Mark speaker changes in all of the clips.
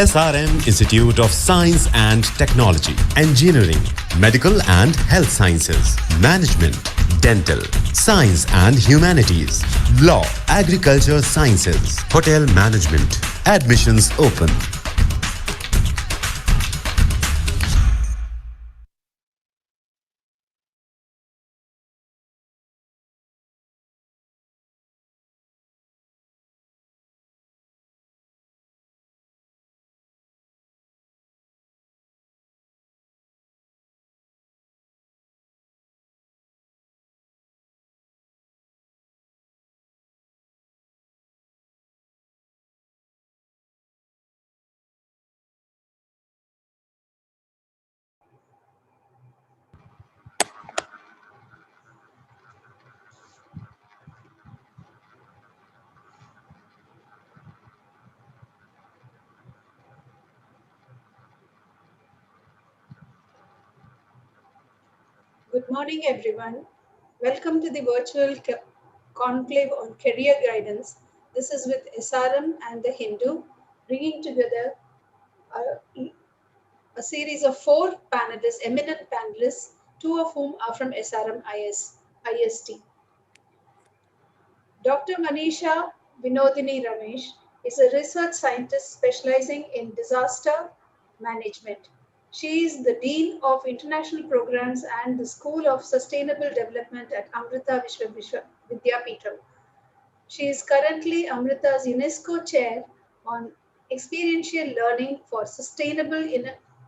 Speaker 1: SRM Institute of Science and Technology, Engineering, Medical and Health Sciences, Management, Dental, Science and Humanities, Law, Agriculture Sciences, Hotel Management. Admissions open.
Speaker 2: Good morning, everyone. Welcome to the virtual conclave on career guidance. This is with SRM and the Hindu, bringing together a series of four panelists, eminent panelists, two of whom are from SRM IST. Dr. Manisha Vinodini Ramesh is a research scientist specializing in disaster management. She is the Dean of International Programs and the School of Sustainable Development at Amrita Vishwa Vidyapeetham. She is currently Amrita's UNESCO Chair on Experiential Learning for Sustainable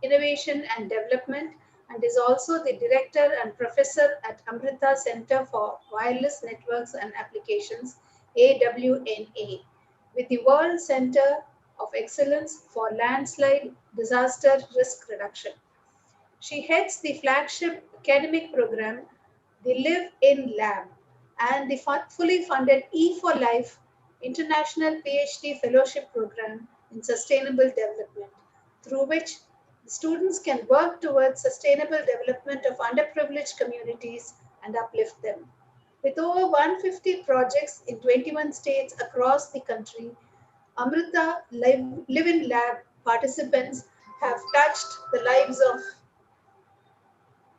Speaker 2: Innovation and Development and is also the Director and Professor at Amrita Center for Wireless Networks and Applications, AWNA, with the World Center of Excellence for Landslide Disaster Risk Reduction. She heads the flagship academic program, the Live In Lab, and the fully funded E4Life International PhD Fellowship Program in Sustainable Development, through which the students can work towards sustainable development of underprivileged communities and uplift them. With over 150 projects in 21 states across the country, Amrita Live In Lab participants have touched the lives of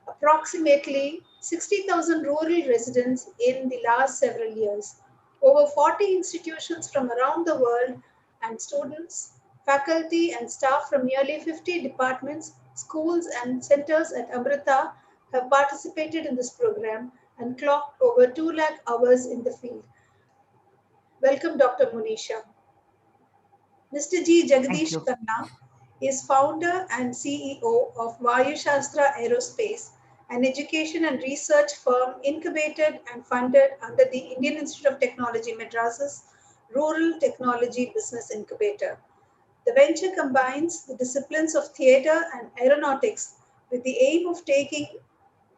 Speaker 2: approximately 60,000 rural residents in the last several years. Over 40 institutions from around the world and students, faculty and staff from nearly 50 departments, schools and centers at Amrita have participated in this program and clocked over 2 lakh hours in the field. Welcome, Dr. Munisha. Mr. G.
Speaker 3: Thank
Speaker 2: Jagadish
Speaker 3: you.
Speaker 2: Khanna is founder and CEO of Vayu Shastra Aerospace, an education and research firm incubated and funded under the Indian Institute of Technology Madras's Rural Technology Business Incubator. The venture combines the disciplines of theatre and aeronautics with the aim of taking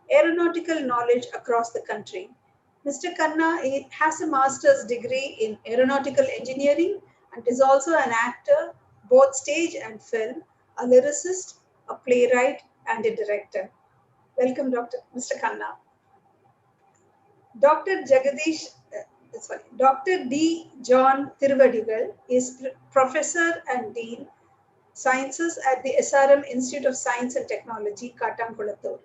Speaker 2: aeronautical knowledge across the country. Mr. Khanna has a master's degree in aeronautical engineering and is also an actor, both stage and film, a lyricist, a playwright, and a director. Welcome, Mr. Khanna. Dr. Dr. D. John Thirivertigal is Professor and Dean Sciences at the SRM Institute of Science and Technology, Kattankulattur.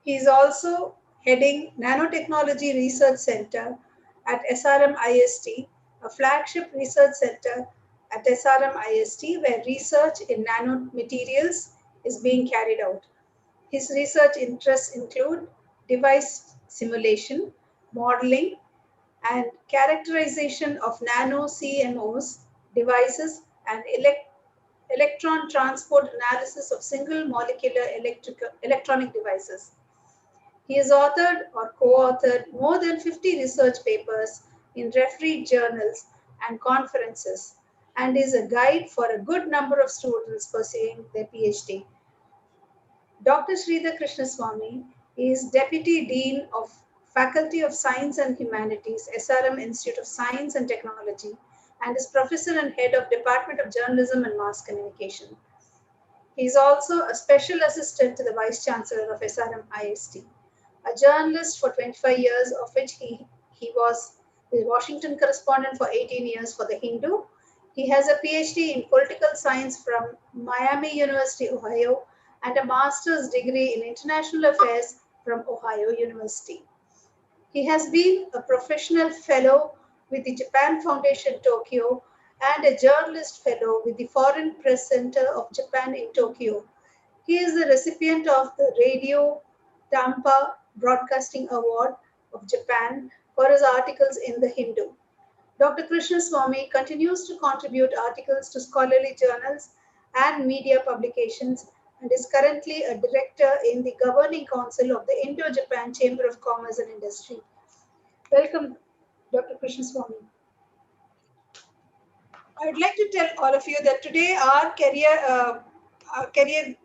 Speaker 2: He is also heading Nanotechnology Research Center at SRM IST, a flagship research center at SRM IST where research in nanomaterials is being carried out. His research interests include device simulation, modeling, and characterization of nano CMOs, devices, and electron transport analysis of single molecular electronic devices. He has authored or co-authored more than 50 research papers in refereed journals and conferences and is a guide for a good number of students pursuing their PhD. Dr. Sridhar Krishnaswami is Deputy Dean of Faculty of Science and Humanities, SRM Institute of Science and Technology, and is Professor and Head of Department of Journalism and Mass Communication. He is also a Special Assistant to the Vice Chancellor of SRM IST, a journalist for 25 years, of which he was the Washington correspondent for 18 years for The Hindu, He has a PhD in political science from Miami University, Ohio, and a master's degree in international affairs from Ohio University. He has been a professional fellow with the Japan Foundation Tokyo and a journalist fellow with the Foreign Press Center of Japan in Tokyo. He is the recipient of the Radio Tampa Broadcasting Award of Japan for his articles in the Hindu. Dr. Krishnaswami continues to contribute articles to scholarly journals and media publications and is currently a director in the governing council of the Indo-Japan Chamber of Commerce and Industry. Welcome, Dr. Krishnaswamy. I would like to tell all of you that today our career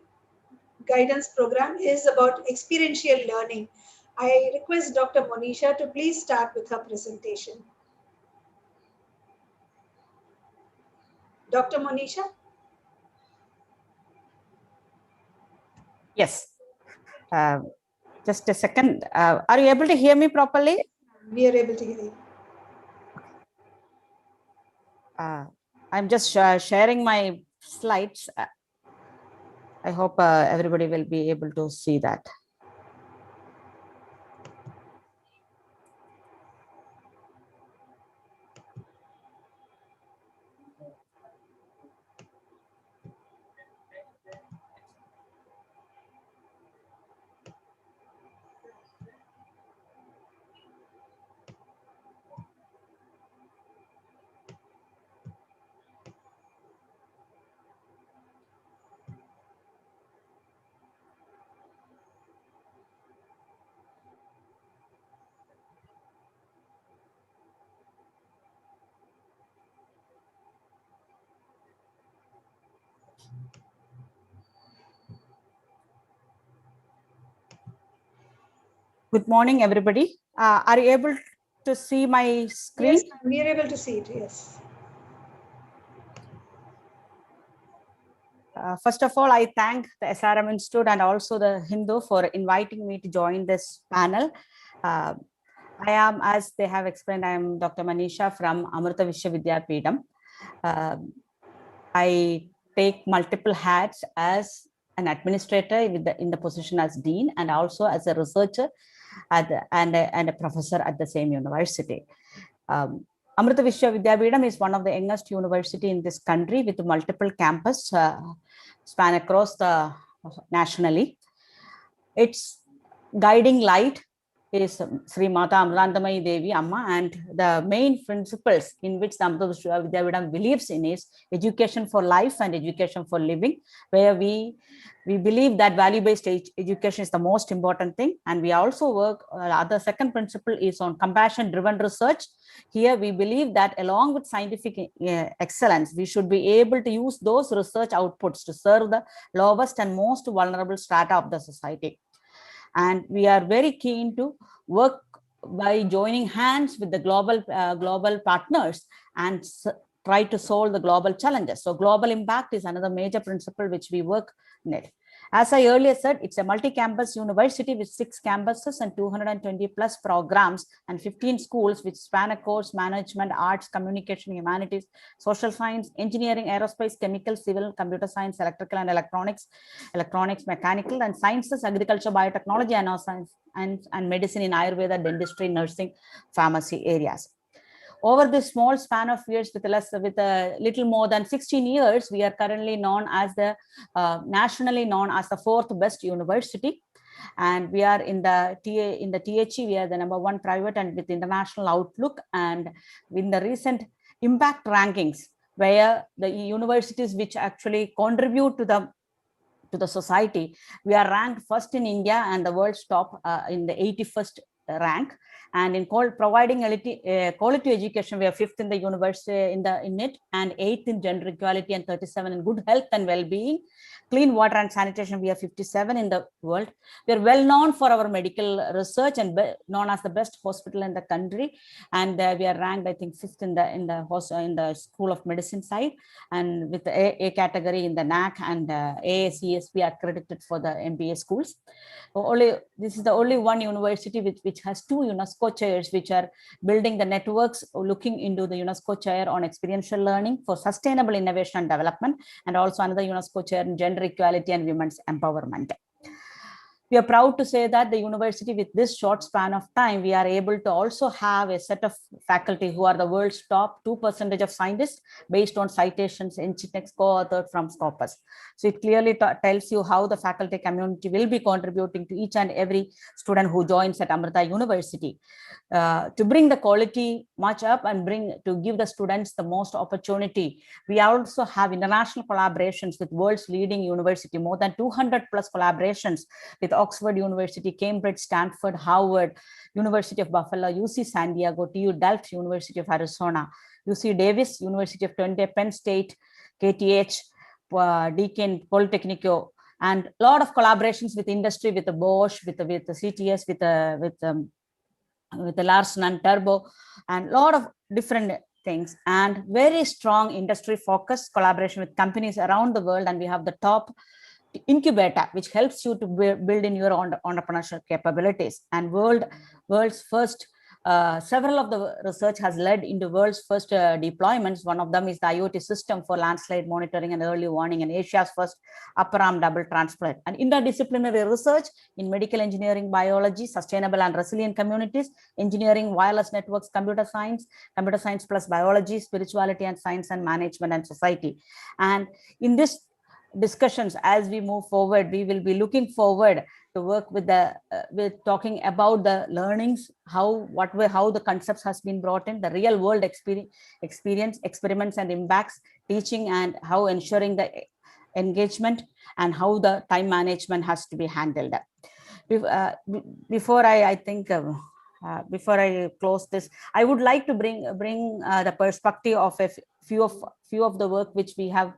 Speaker 2: guidance program is about experiential learning. I request Dr. Monisha to please start with her presentation. Dr. Monisha?
Speaker 3: Yes. Just a second. Are you able to hear me properly?
Speaker 2: We are able to hear you.
Speaker 3: I'm just sharing my slides. I hope everybody will be able to see that. Good morning, everybody. Are you able to see my screen?
Speaker 2: Yes, we are able to see it, yes.
Speaker 3: First of all, I thank the SRM Institute and also the Hindu for inviting me to join this panel. I am, as they have explained, I am Dr. Manisha from Amrita Vishwa Vidyapeetham. I take multiple hats as an administrator in the position as dean and also as a researcher and a professor at the same university. Amrita Vishwa Vidyapeetham is one of the youngest university in this country with multiple campus span across the nationally. Its guiding light is Sri Mata Amrandamayi Devi Amma, and the main principles in which the Amrita Vishwa Vidyapeetham believes in is education for life and education for living, where we believe that value-based education is the most important thing. And we also work, the second principle is on compassion-driven research. Here we believe that along with scientific excellence, we should be able to use those research outputs to serve the lowest and most vulnerable strata of the society. And we are very keen to work by joining hands with the global partners and try to solve the global challenges. So global impact is another major principle which we work in it. As I earlier said, it's a multi-campus university with 6 campuses and 220 plus programs and 15 schools which span across management, arts, communication, humanities, social science, engineering, aerospace, chemical, civil, computer science, electrical and electronics, mechanical and sciences, agriculture, biotechnology, and science and medicine in Ayurveda, dentistry, nursing, pharmacy areas. Over this small span of years, with a little more than 16 years, we are currently known as the nationally known as the 4th best university, and we are in the THE. We are the #1 private and with international outlook, and in the recent impact rankings, where the universities which actually contribute to the society, we are ranked first in India and the world's top in the 81st rank. And in providing quality education, we are 5th in the university in it, and 8th in gender equality, and 37 in good health and well-being. Clean water and sanitation, we are 57 in the world. We are well known for our medical research and known as the best hospital in the country. And we are ranked, I think, 5th in the School of Medicine side, and with the A category in the NAC and AACSB accredited for the MBA schools. This is the only one university which which has 2 UNESCO chairs, which are building the networks, looking into the UNESCO chair on experiential learning for sustainable innovation and development, and also another UNESCO chair in gender equality and women's empowerment. We are proud to say that the university, with this short span of time, we are able to also have a set of faculty who are the world's top 2% of scientists based on citations in Chinex co-authored from Scopus. So it clearly tells you how the faculty community will be contributing to each and every student who joins at Amrita University to bring the quality much up and to give the students the most opportunity. We also have international collaborations with world's leading university, more than 200 plus collaborations with Oxford University, Cambridge, Stanford, Harvard, University of Buffalo, UC San Diego, TU Delft, University of Arizona, UC Davis, University of Twente, Penn State, KTH, Deakin, Polytechnico, and a lot of collaborations with industry, with the Bosch, with the CTS, with the Larsen and Drbo, and a lot of different things, and very strong industry focused collaboration with companies around the world. And we have the top incubator, which helps you to build in your own entrepreneurial capabilities. And world's first, several of the research has led into world's first deployments. One of them is the IoT system for landslide monitoring and early warning, and Asia's first upper arm double transplant. And interdisciplinary research in medical engineering, biology, sustainable and resilient communities, engineering, wireless networks, computer science plus biology, spirituality and science, and management and society. And in this discussions, as we move forward, we will be looking forward to work with talking about the learnings, how the concepts has been brought in, the real world experience, experiments and impacts, teaching, and how ensuring the engagement, and how the time management has to be handled. Before I close this, I would like to bring the perspective of a few of the work which we have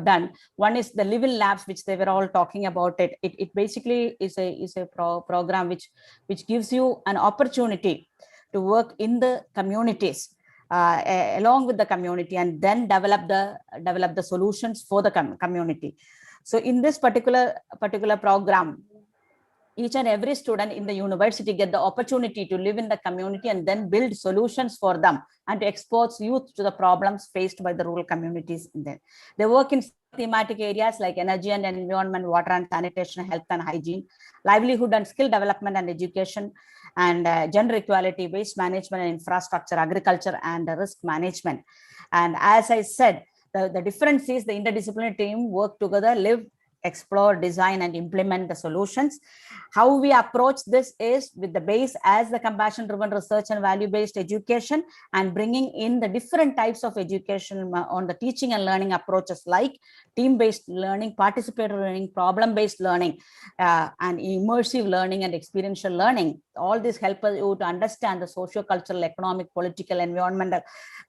Speaker 3: done. One is the Live in Labs, which they were all talking about. It basically is a program which gives you an opportunity to work in the communities, along with the community, and then develop the solutions for the community. So in this particular program, each and every student in the university get the opportunity to live in the community and then build solutions for them, and to expose youth to the problems faced by the rural communities in there. They work in thematic areas like energy and environment, water and sanitation, health and hygiene, livelihood and skill development and education, and gender equality, waste management and infrastructure, agriculture, and risk management. And as I said, the difference is the interdisciplinary team work together, live, explore, design, and implement the solutions. How we approach this is with the base as the compassion-driven research and value-based education, and bringing in the different types of education on the teaching and learning approaches like team-based learning, participatory learning, problem-based learning, and immersive learning and experiential learning. All this help you to understand the socio-cultural, economic, political, environmental,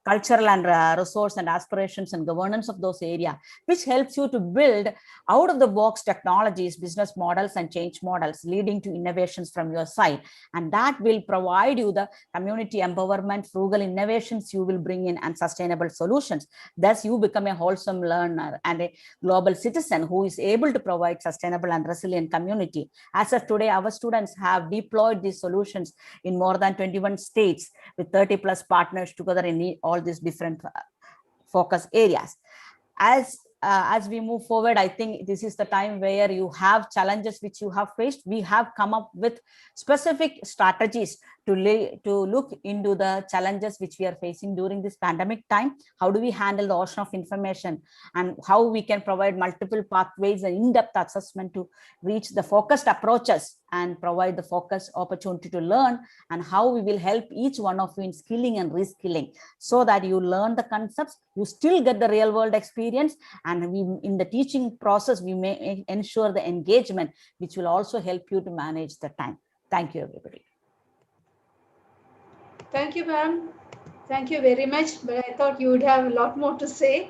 Speaker 3: cultural, and resource and aspirations and governance of those areas, which helps you to build out of the box technologies, business models, and change models, leading to innovations from your side. And that will provide you the community empowerment, frugal innovations you will bring in, and sustainable solutions. Thus, you become a wholesome learner and a global citizen who is able to provide sustainable and resilient community. As of today, our students have deployed these solutions in more than 21 states with 30 plus partners together in all these different focus areas. As we move forward, I think this is the time where you have challenges which you have faced. We have come up with specific strategies to look into the challenges which we are facing during this pandemic time. How do we handle the ocean of information, and how we can provide multiple pathways and in-depth assessment to reach the focused approaches and provide the focused opportunity to learn, and how we will help each one of you in skilling and reskilling so that you learn the concepts, you still get the real world experience, and in the teaching process, we may ensure the engagement, which will also help you to manage the time. Thank you, everybody.
Speaker 2: Thank you, ma'am. Thank you very much. But I thought you would have a lot more to say.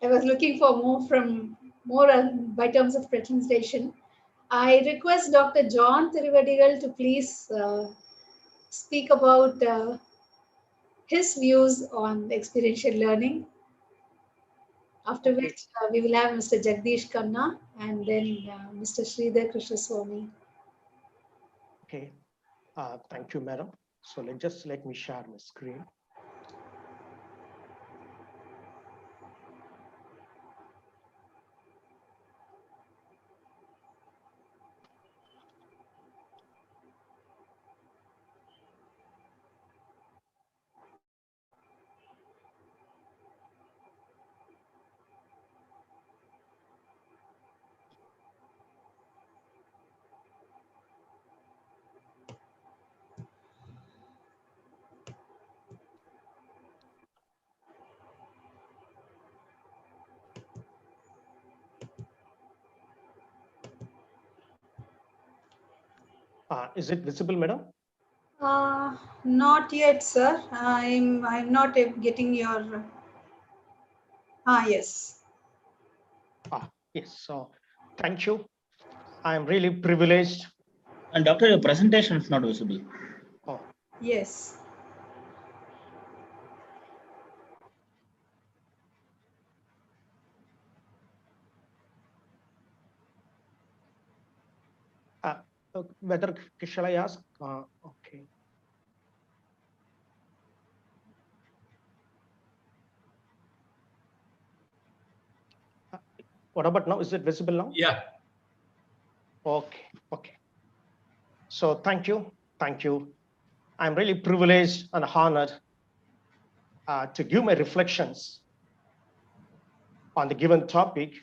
Speaker 2: I was looking for more by terms of presentation. I request Dr. John Thirivertigal to please speak about his views on experiential learning. After which we will have Mr. Jagdish Khanna and then Mr. Sridhar Krishnaswami.
Speaker 4: Okay. Thank you, madam. So let me share my screen. Is it visible, madam?
Speaker 2: Not yet, sir. I'm not getting your. Yes.
Speaker 4: Yes. So thank you. I'm really privileged.
Speaker 5: And doctor, your presentation is not visible.
Speaker 4: Oh,
Speaker 2: Yes.
Speaker 4: whether shall I ask? Okay. What about now? Is it visible now?
Speaker 5: Yeah.
Speaker 4: Okay. Okay. So thank you. Thank you. I'm really privileged and honored to give my reflections on the given topic,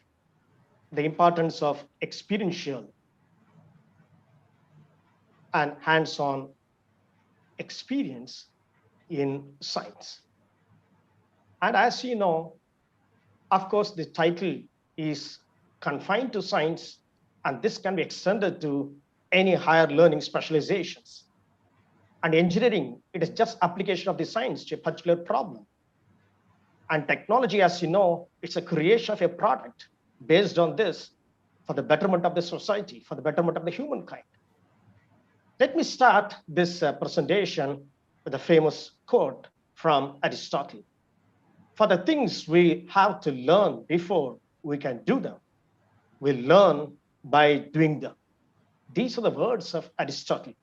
Speaker 4: the importance of experiential and hands-on experience in science. And as you know, of course, the title is confined to science, and this can be extended to any higher learning specializations. And engineering, it is just application of the science to a particular problem. And technology, as you know, it's a creation of a product based on this for the betterment of the society, for the betterment of the humankind. Let me start this presentation with a famous quote from Aristotle. For the things we have to learn before we can do them, we learn by doing them. These are the words of Aristotle.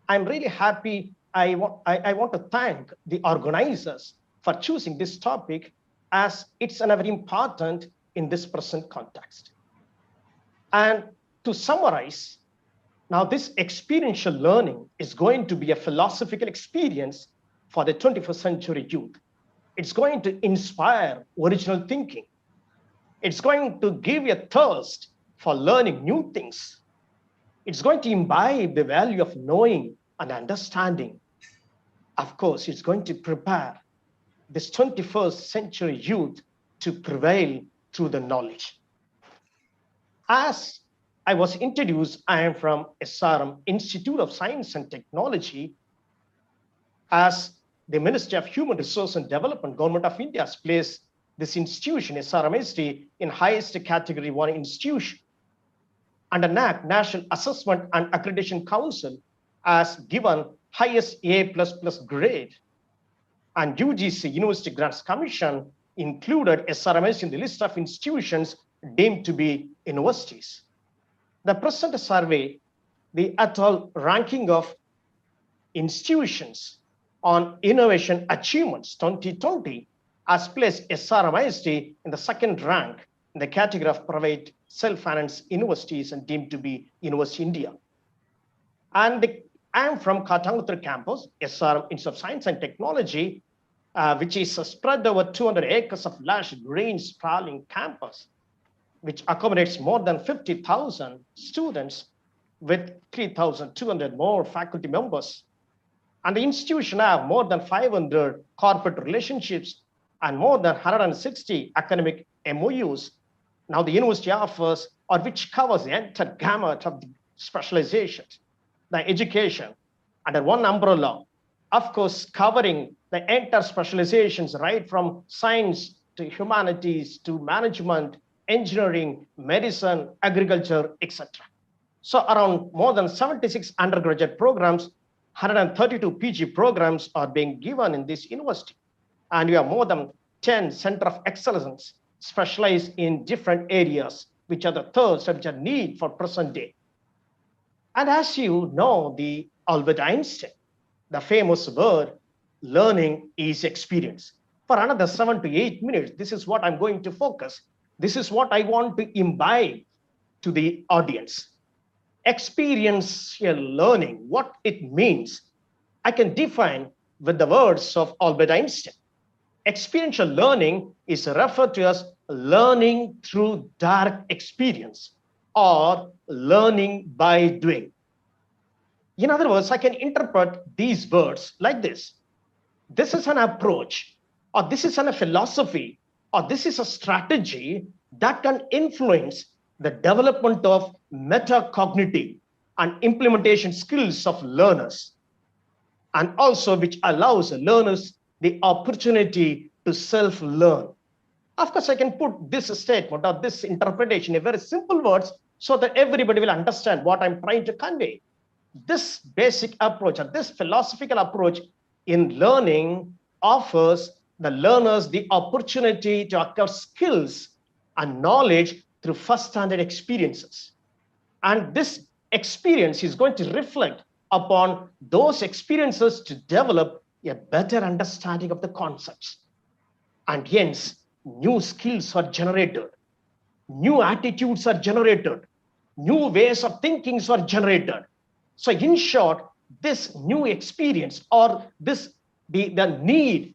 Speaker 4: I'm really happy. I want to thank the organizers for choosing this topic, as it's very important in this present context. And to summarize, now this experiential learning is going to be a philosophical experience for the 21st century youth. It's going to inspire original thinking. It's going to give you a thirst for learning new things. It's going to imbibe the value of knowing and understanding. Of course, it's going to prepare this 21st century youth to prevail through the knowledge. As I was introduced, I am from SRM, Institute of Science and Technology. As the Ministry of Human Resource and Development, Government of India has placed this institution, SRMIST, in highest category 1 institution. And the NAC, National Assessment and Accreditation Council, has given highest A++ grade. And UGC, University Grants Commission, included SRMIST in the list of institutions deemed to be universities. The present survey, the atoll ranking of institutions on innovation achievements 2020, has placed SRMIST in the second rank in the category of private self-financed universities and deemed to be University India. And I am from Katanguthur campus, SRM Institute of Science and Technology, which is spread over 200 acres of lush green sprawling campus, which accommodates more than 50,000 students with 3,200 more faculty members. And the institution have more than 500 corporate relationships and more than 160 academic MOUs. Now the university offers, or which covers the entire gamut of the specializations, the education under one umbrella, of course, covering the entire specializations, right from science to humanities to management, engineering, medicine, agriculture, etc. So around more than 76 undergraduate programs, 132 PG programs are being given in this university. And we have more than 10 Center of Excellence specialized in different areas, which are the thirds which are need for present day. And as you know, the Albert Einstein, the famous word, learning is experience. For another 7 to 8 minutes, this is what I'm going to focus. This is what I want to imbibe to the audience. Experiential learning, what it means, I can define with the words of Albert Einstein. Experiential learning is referred to as learning through direct experience or learning by doing. In other words, I can interpret these words like this. This is an approach, or this is a philosophy, or this is a strategy that can influence the development of metacognitive and implementation skills of learners, and also which allows learners the opportunity to self-learn. Of course, I can put this statement or this interpretation in very simple words so that everybody will understand what I'm trying to convey. This basic approach or this philosophical approach in learning offers the learners the opportunity to acquire skills and knowledge through first-hand experiences. And this experience is going to reflect upon those experiences to develop a better understanding of the concepts. And hence, new skills are generated, new attitudes are generated, new ways of thinking are generated. So in short, this new experience or this the need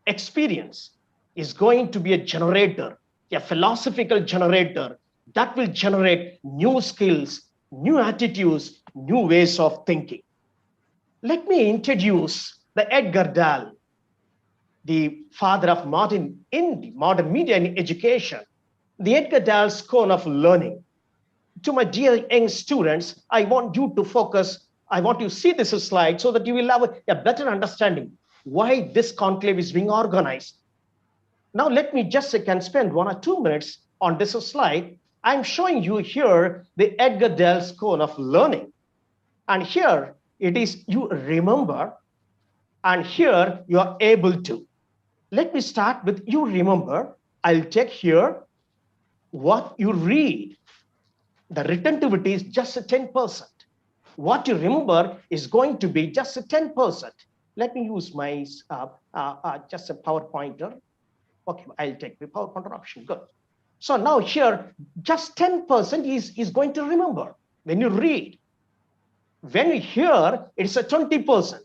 Speaker 4: experience is going to be a generator, a philosophical generator that will generate new skills, new attitudes, new ways of thinking. Let me introduce the Edgar Dale, the father of modern media and education, the Edgar Dale School of Learning. To my dear young students, I want you to focus, I want you to see this slide so that you will have a better understanding why this conclave is being organized. Now, let me just can spend 1 or 2 minutes on this slide. I'm showing you here the Edgar Dale School of Learning. And here it is, you remember, and here you are able to. Let me start with you remember. I'll take here what you read. The retentivity is just a 10%. What you remember is going to be just a 10%. Let me use my just a PowerPointer. Okay, I'll take the PowerPointer option. Good. So now here, just 10% is going to remember when you read. When you hear, it's a 20%.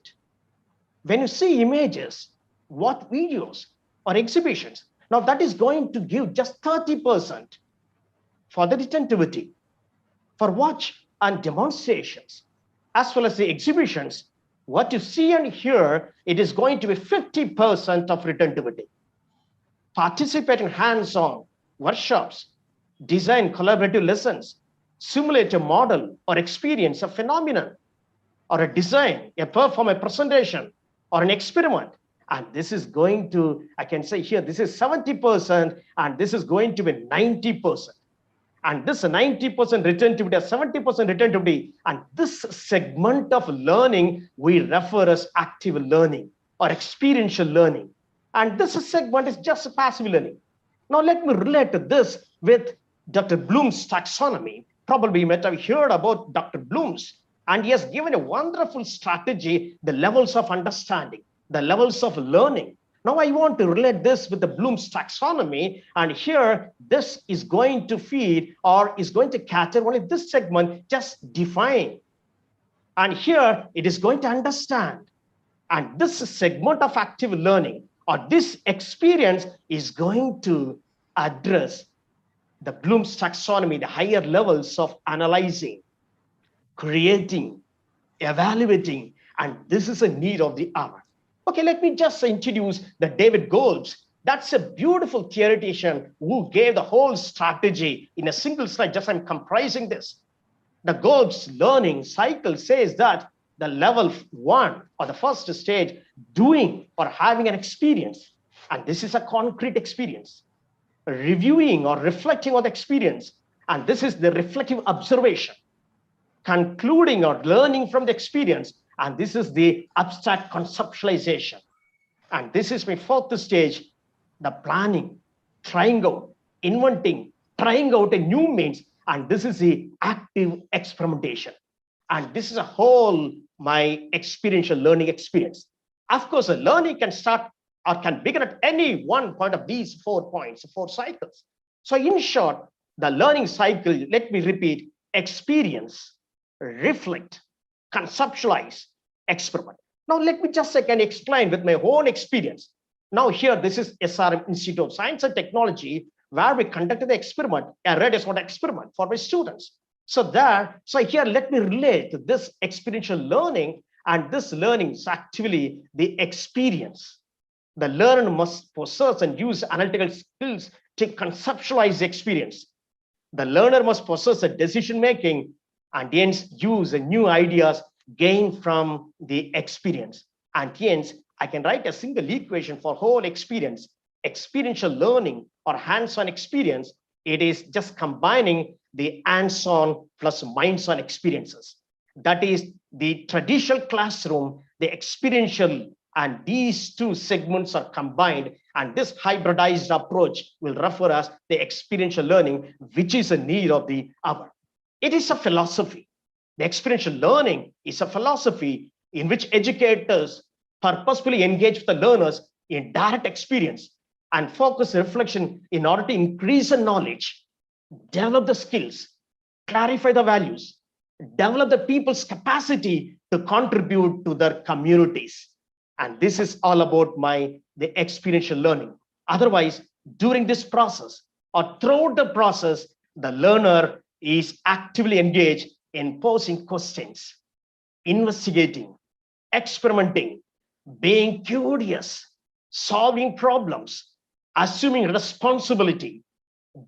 Speaker 4: When you see images, what videos or exhibitions, now that is going to give just 30% for the retentivity. For watch and demonstrations, as well as the exhibitions, what you see and hear, it is going to be 50% of retentivity. Participate in hands-on workshops, design collaborative lessons, simulate a model or experience a phenomenon, or a design, perform a presentation, or an experiment. And this is going to, I can say here, this is 70%, and this is going to be 90%. And this 90% retentivity, 70% retentivity, and this segment of learning we refer as active learning or experiential learning. And this segment is just passive learning. Now let me relate this with Dr. Bloom's taxonomy. Probably you might have heard about Dr. Bloom's, and he has given a wonderful strategy, the levels of understanding, the levels of learning. Now I want to relate this with the Bloom's taxonomy, and here this is going to feed or is going to cater only this segment, just define. And here it is going to understand. And this segment of active learning or this experience is going to address the Bloom's taxonomy, the higher levels of analyzing, creating, evaluating, and this is a need of the hour. Okay, let me just introduce the David Golbs. That's a beautiful theoretician who gave the whole strategy in a single slide. Just I'm comprising this. The Golbs learning cycle says that the level 1 or the first stage, doing or having an experience, and this is a concrete experience, reviewing or reflecting on the experience, and this is the reflective observation, concluding or learning from the experience, and this is the abstract conceptualization. And this is my fourth stage, the planning, trying out, inventing, trying out a new means, and this is the active experimentation. And this is a whole my experiential learning experience. Of course, a learning can start or can begin at any one point of these 4 points, 4 cycles. So in short, the learning cycle, let me repeat, experience, reflect, conceptualize, experiment. Now, let me just again explain with my own experience. Now here, this is SRM Institute of Science and Technology, where we conducted the experiment, a red is what experiment for my students. So here, let me relate to this experiential learning, and this learning is actually the experience. The learner must possess and use analytical skills to conceptualize the experience. The learner must possess a decision-making and hence use new ideas gained from the experience. And hence, I can write a single equation for whole experience. Experiential learning or hands-on experience, it is just combining the hands-on plus minds-on experiences. That is the traditional classroom, the experiential, and these two segments are combined, and this hybridized approach will refer as the experiential learning, which is a need of the hour. It is a philosophy. The experiential learning is a philosophy in which educators purposefully engage with the learners in direct experience and focus reflection in order to increase the knowledge, develop the skills, clarify the values, develop the people's capacity to contribute to their communities. And this is all about the experiential learning. Otherwise, during this process or throughout the process, the learner is actively engaged in posing questions, investigating, experimenting, being curious, solving problems, assuming responsibility,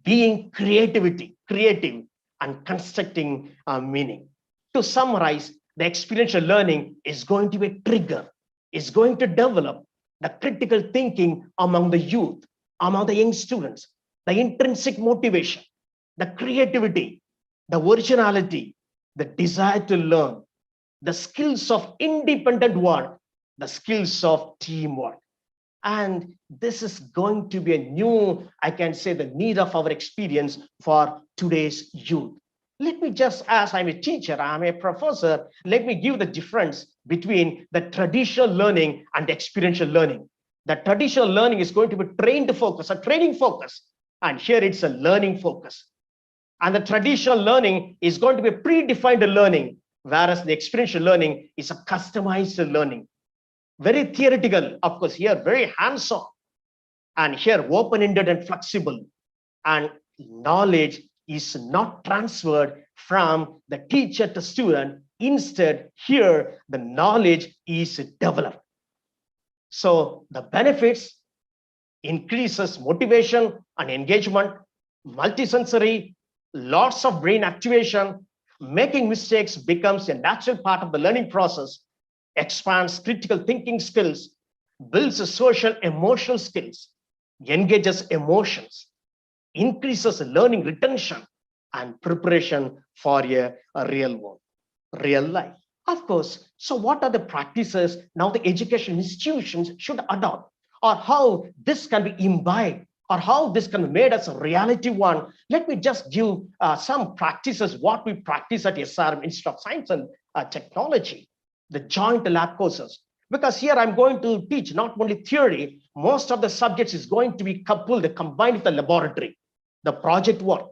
Speaker 4: being creative, and constructing meaning. To summarize, the experiential learning is going to be a trigger, is going to develop the critical thinking among the youth, among the young students, the intrinsic motivation, the creativity, the originality, the desire to learn, the skills of independent work, the skills of teamwork. And this is going to be a new, I can say, the need of our experience for today's youth. Let me just, as I'm a teacher, I'm a professor, let me give the difference between the traditional learning and the experiential learning. The traditional learning is going to be trained focus, a training focus, and here it's a learning focus. And the traditional learning is going to be predefined learning, whereas the experiential learning is a customized learning. Very theoretical, of course, here very hands-on, and here open-ended and flexible. And knowledge is not transferred from the teacher to student. Instead, here the knowledge is developed. So the benefits increases motivation and engagement, multisensory, lots of brain activation, making mistakes becomes a natural part of the learning process, expands critical thinking skills, builds social emotional skills, engages emotions, increases learning retention and preparation for a real world, real life. Of course, so what are the practices now the education institutions should adopt, or how this can be imbibed, or how this can be made as a reality one? Let me just give some practices, what we practice at SRM Institute of Science and Technology, the joint lab courses. Because here I'm going to teach not only theory, most of the subjects is going to be coupled, combined with the laboratory, the project work,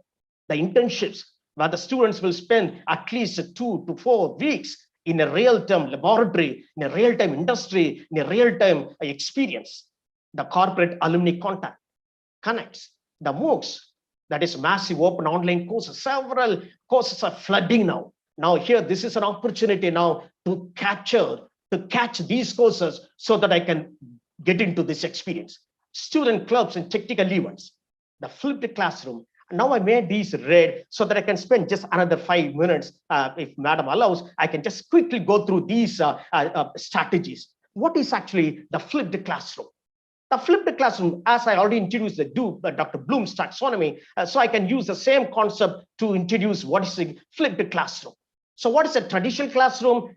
Speaker 4: the internships, where the students will spend at least 2 to 4 weeks in a real-time laboratory, in a real-time industry, in a real-time experience. The corporate alumni contact connects, the MOOCs, that is massive open online courses. Several courses are flooding now. Now here, this is an opportunity now to catch these courses so that I can get into this experience. Student clubs and technical events, the flipped classroom. Now I made these red so that I can spend just another 5 minutes. If madam allows, I can just quickly go through these strategies. What is actually the flipped classroom? The flipped classroom, as I already introduced Dr. Bloom's taxonomy, so I can use the same concept to introduce what is the flipped classroom. So what is a traditional classroom?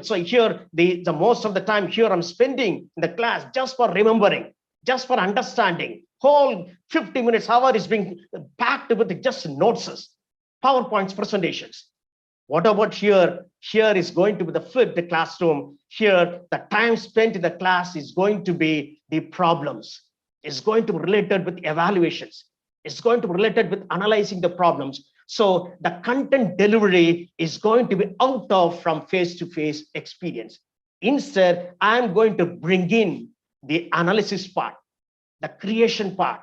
Speaker 4: So here, the most of the time here I'm spending in the class just for remembering, just for understanding. Whole 50 minutes, hour is being packed with just notes, PowerPoints, presentations. What about here? Here is going to be the flipped classroom. Here, the time spent in the class is going to be the problems. It's going to be related with evaluations. It's going to be related with analyzing the problems. So the content delivery is going to be out of from face-to-face experience. Instead, I'm going to bring in the analysis part, the creation part,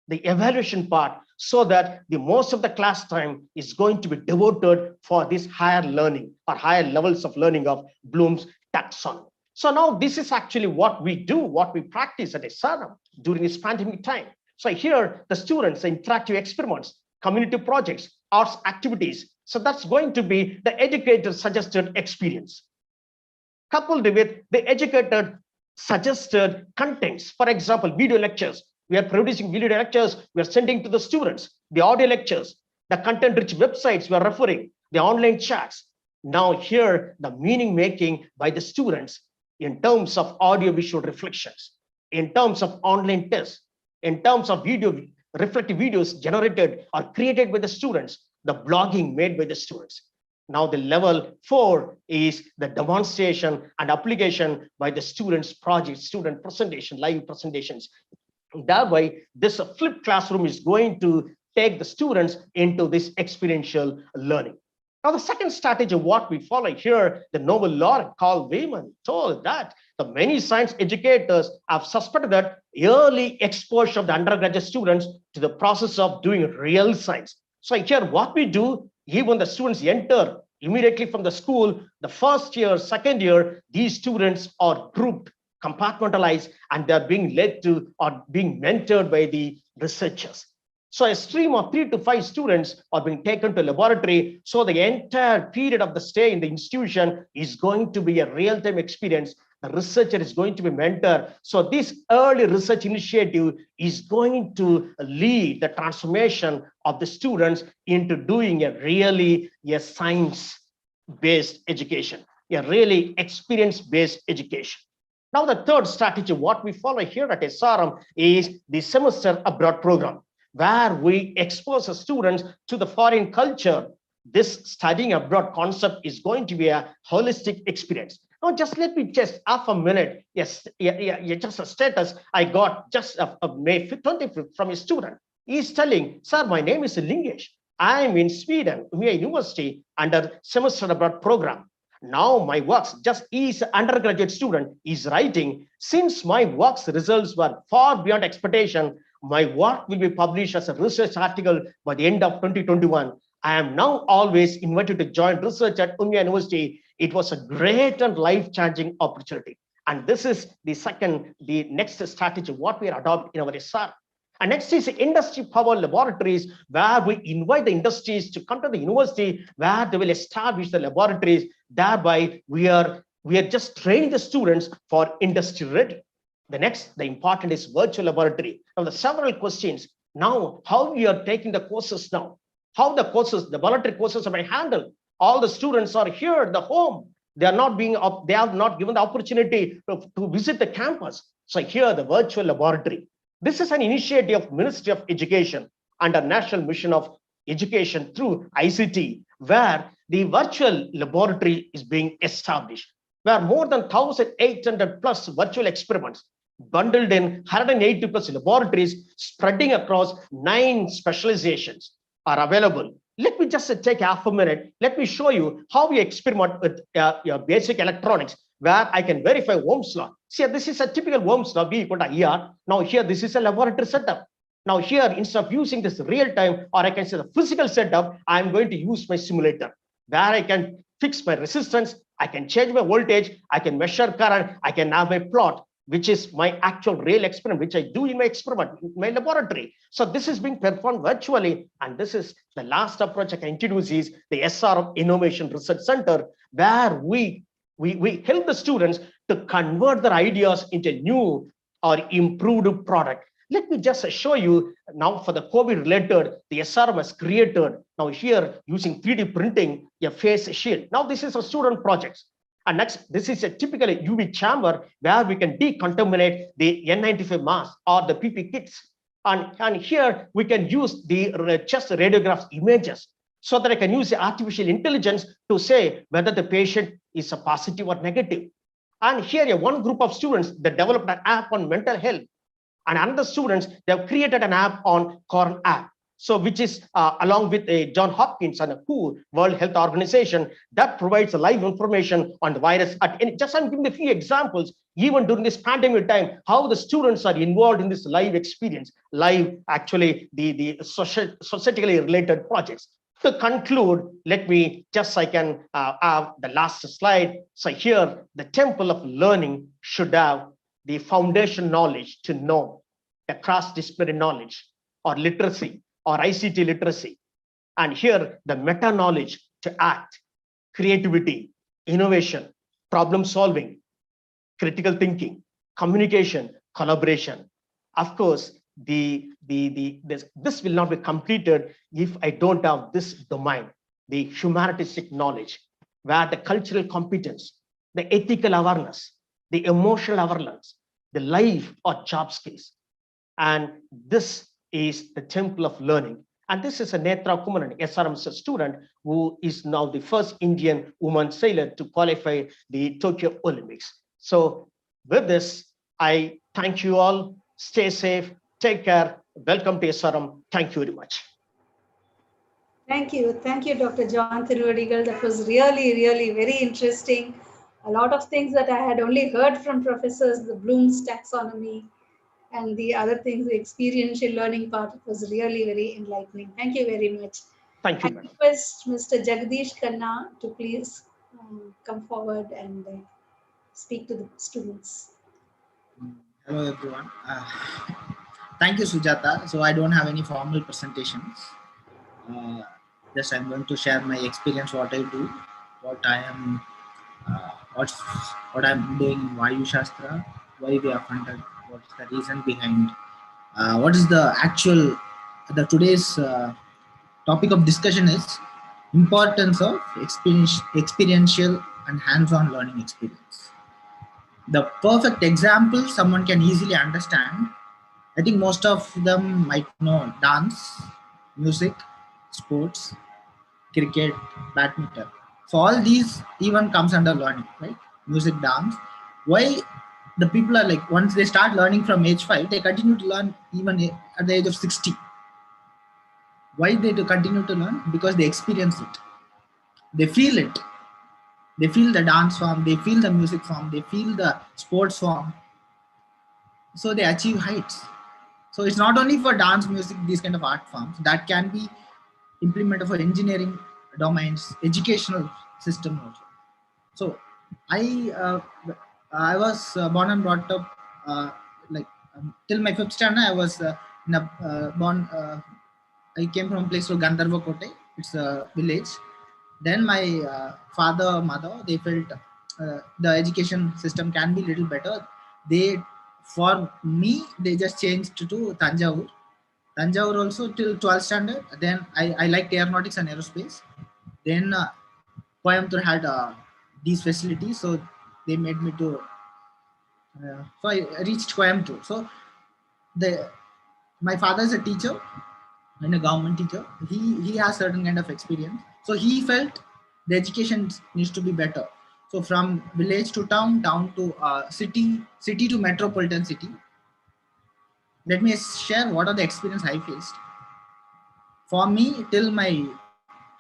Speaker 4: the evaluation part, so that the most of the class time is going to be devoted for this higher learning or higher levels of learning of Bloom's taxonomy. So now this is actually what we do, what we practice at SRM during this pandemic time. So here the students, the interactive experiments, community projects, arts activities. So that's going to be the educator suggested experience, coupled with the educator suggested contents. For example, video lectures. We are producing video lectures, we are sending to the students, the audio lectures, the content-rich websites we are referring, the online chats. Now here, the meaning making by the students in terms of audio-visual reflections, in terms of online tests, in terms of video, reflective videos generated or created by the students, the blogging made by the students. Now the level 4 is the demonstration and application by the students' projects, student presentation, live presentations. That way, this flipped classroom is going to take the students into this experiential learning. Now, the second strategy, what we follow here, the Nobel laureate Carl Wayman told that the many science educators have suspected that early exposure of the undergraduate students to the process of doing real science. So here, what we do, even the students enter immediately from the school, the first year, second year, these students are grouped, compartmentalized, and they're being led to or being mentored by the researchers. So a stream of 3 to 5 students are being taken to laboratory. So the entire period of the stay in the institution is going to be a real-time experience. The researcher is going to be mentored. So this early research initiative is going to lead the transformation of the students into doing a science-based education, a really experience-based education. Now, the third strategy, what we follow here at SRM is the semester abroad program, where we expose the students to the foreign culture. This studying abroad concept is going to be a holistic experience. Now, just let me just half a minute. Yes, just a status I got just May 25th from a student. He's telling, sir, my name is Lingesh. I'm in Sweden, Umeå University, under semester abroad program. Now my works, just is undergraduate student is writing, since my work's results were far beyond expectation, my work will be published as a research article by the end of 2021. I am now always invited to join research at Umeå University. It was a great and life-changing opportunity. And this is the next strategy, what we are adopting in our SR. And next is industry power laboratories, where we invite the industries to come to the university, where they will establish the laboratories. Thereby, we are just training the students for industry ready. The important is virtual laboratory. Now, the several questions. Now, how we are taking the courses now? How the laboratory courses are being handled? All the students are here at the home. They have not given the opportunity to visit the campus. So here, the virtual laboratory. This is an initiative of Ministry of Education under National Mission of Education through ICT, where the virtual laboratory is being established, where more than 1,800 plus virtual experiments bundled in 180 plus laboratories spreading across 9 specializations are available. Let me just take half a minute. Let me show you how we experiment with your basic electronics, where I can verify Ohm's law. See, this is a typical Ohm's law, V equal to IR. Now here, this is a laboratory setup. Now here, instead of using this real time, or I can say the physical setup, I'm going to use my simulator, where I can fix my resistance, I can change my voltage, I can measure current, I can have my plot, which is my actual real experiment, which I do in my experiment, in my laboratory. So this is being performed virtually. And this is the last approach I can introduce is the SRM Innovation Research Center, where we help the students to convert their ideas into new or improved product. Let me just show you now for the COVID related, the SRM has created now here using 3D printing a face shield. Now this is a student project. And next, this is a typical UV chamber where we can decontaminate the N95 mask or the PP kits. And here we can use the chest radiographs images. so that I can use the artificial intelligence to say whether the patient is a positive or negative. And here, one group of students, they developed an app on mental health, and another students, they have created an app on corn app. So which is along with a John Hopkins and a WHO, World Health Organization, that provides live information on the virus. Just I'm giving a few examples, even during this pandemic time, how the students are involved in this live experience, live actually the societally related projects. To conclude, let me just, I can have the last slide. So here, the temple of learning should have the foundation knowledge to know, the cross-disciplinary knowledge or literacy or ICT literacy. And here, the meta knowledge to act, creativity, innovation, problem solving, critical thinking, communication, collaboration. Of course, this will not be completed if I don't have this domain, the humanistic knowledge, where the cultural competence, the ethical awareness, the emotional awareness, the life or job skills. And this is the temple of learning. And this is a Netra Kumaran, an SRMIST student, who is now the first Indian woman sailor to qualify the Tokyo Olympics. So with this, I thank you all. Stay safe. Take care. Welcome to SRM. Thank you very much.
Speaker 2: Thank you. Thank you, Dr. John Thirivertigal. That was really, really very interesting. A lot of things that I had only heard from professors, the Bloom's taxonomy, and the other things, the experiential learning part, was really very enlightening. Thank you very much.
Speaker 4: Thank you,
Speaker 2: I
Speaker 4: madam.
Speaker 2: request Mr. Jagdish Khanna to please come forward and speak to the students.
Speaker 6: Hello, everyone. Thank you, Sujata. So I don't have any formal presentations. Just I'm going to share my experience, what I do, what I am, what I'm doing in Vayu Shastra, why we are funded, what's the reason behind, what is the actual, today's topic of discussion is importance of experiential and hands-on learning experience. The perfect example someone can easily understand. I think most of them might know dance, music, sports, cricket, badminton. So all these even comes under learning, right? Music, dance. Why the people are like, once they start learning from age 5, they continue to learn even at the age of 60. Why they do continue to learn? Because they experience it. They feel it. They feel the dance form, they feel the music form, they feel the sports form. So they achieve heights. So it's not only for dance, music, these kind of art forms that can be implemented for engineering domains, educational system also. So I was born and brought up till my 5th standard. I was born. I came from a place called Gandharva Kote. It's a village. Then my father, mother, they felt the education system can be a little better. For me, they just changed to Tanjavur. Tanjavur also till 12th standard. Then I liked aeronautics and aerospace. Then Coimbatore had these facilities, so they made me to. So I reached Coimbatore. So my father is a teacher, and a government teacher. He has certain kind of experience. So he felt the education needs to be better. So from village to town, town to city to metropolitan city. Let me share what are the experience I faced. For me, till my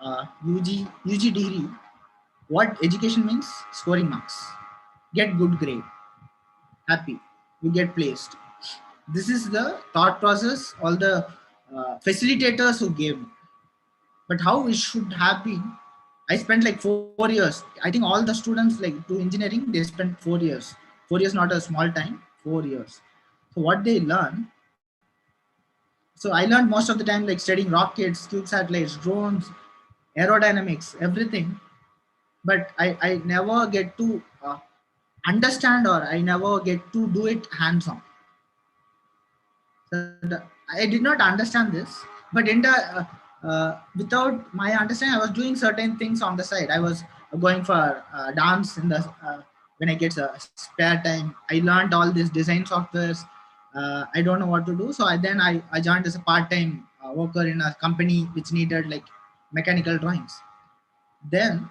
Speaker 6: UG degree, what education means? Scoring marks, get good grade, happy, you get placed. This is the thought process, all the facilitators who gave me. But how it should have been, I spent like 4 years. I think all the students like do engineering, they spent 4 years. 4 years, not a small time, 4 years. So what they learn, so I learned most of the time like studying rockets, cube satellites, drones, aerodynamics, everything. But I never get to understand, or I never get to do it hands-on. I did not understand this, but in the without my understanding, I was doing certain things on the side. I was going for dance in the when I get spare time. I learned all these design softwares. I don't know what to do, so I joined as a part-time worker in a company which needed like mechanical drawings. Then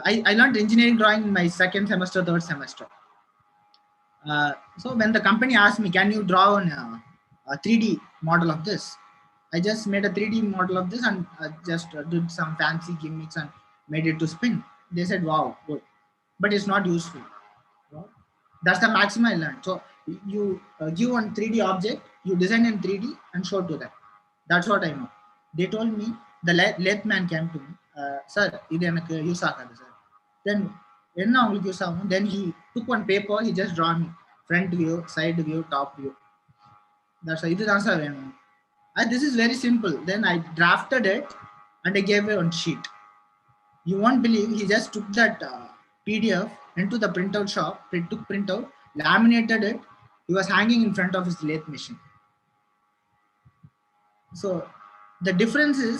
Speaker 6: I learned engineering drawing in my second semester, third semester. So when the company asked me, can you draw a 3D model of this? I just made a 3D model of this and just did some fancy gimmicks and made it to spin. They said, wow, good. But it's not useful. Well, that's the maximum I learned. So you give one 3D object, you design in 3D and show to them. That's what I know. They told me, the lathe man came to me, sir, இது எனக்கு use ஆகாது sir. Then என்ன உங்களுக்கு use ஆகும்? Then he took one paper, he just drawn me front view, side view, top view. That's why இதுதான் sir வேணும். And this is very simple. Then I drafted it and I gave it on sheet. You won't believe, he just took that PDF into the printout shop, took printout, laminated it. He was hanging in front of his lathe machine. So the difference is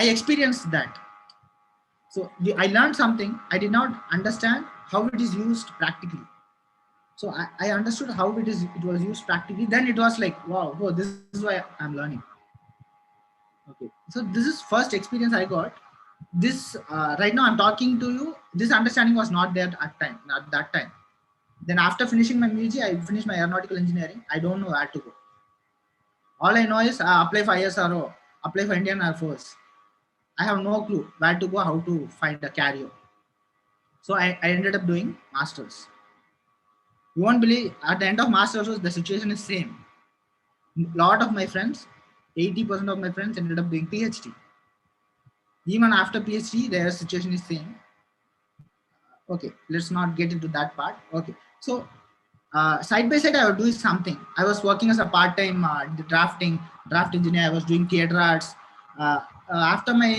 Speaker 6: I experienced that. So I learned something. I did not understand how it is used practically. So I understood how it was used practically. Then it was like, wow, oh, this is why I'm learning. Okay, so this is first experience I got. This right now I'm talking to you. This understanding was not there at that time. Then after finishing my MUG, I finished my aeronautical engineering. I don't know where to go. All I know is apply for ISRO, apply for Indian Air Force. I have no clue where to go, how to find a career. So I ended up doing masters. You won't believe, at the end of masters, the situation is same. A lot of my friends, 80% of my friends ended up doing PhD. Even after PhD, their situation is same. Okay, let's not get into that part. Okay, so side by side, I was doing something. I was working as a part-time draft engineer. I was doing theater arts. After my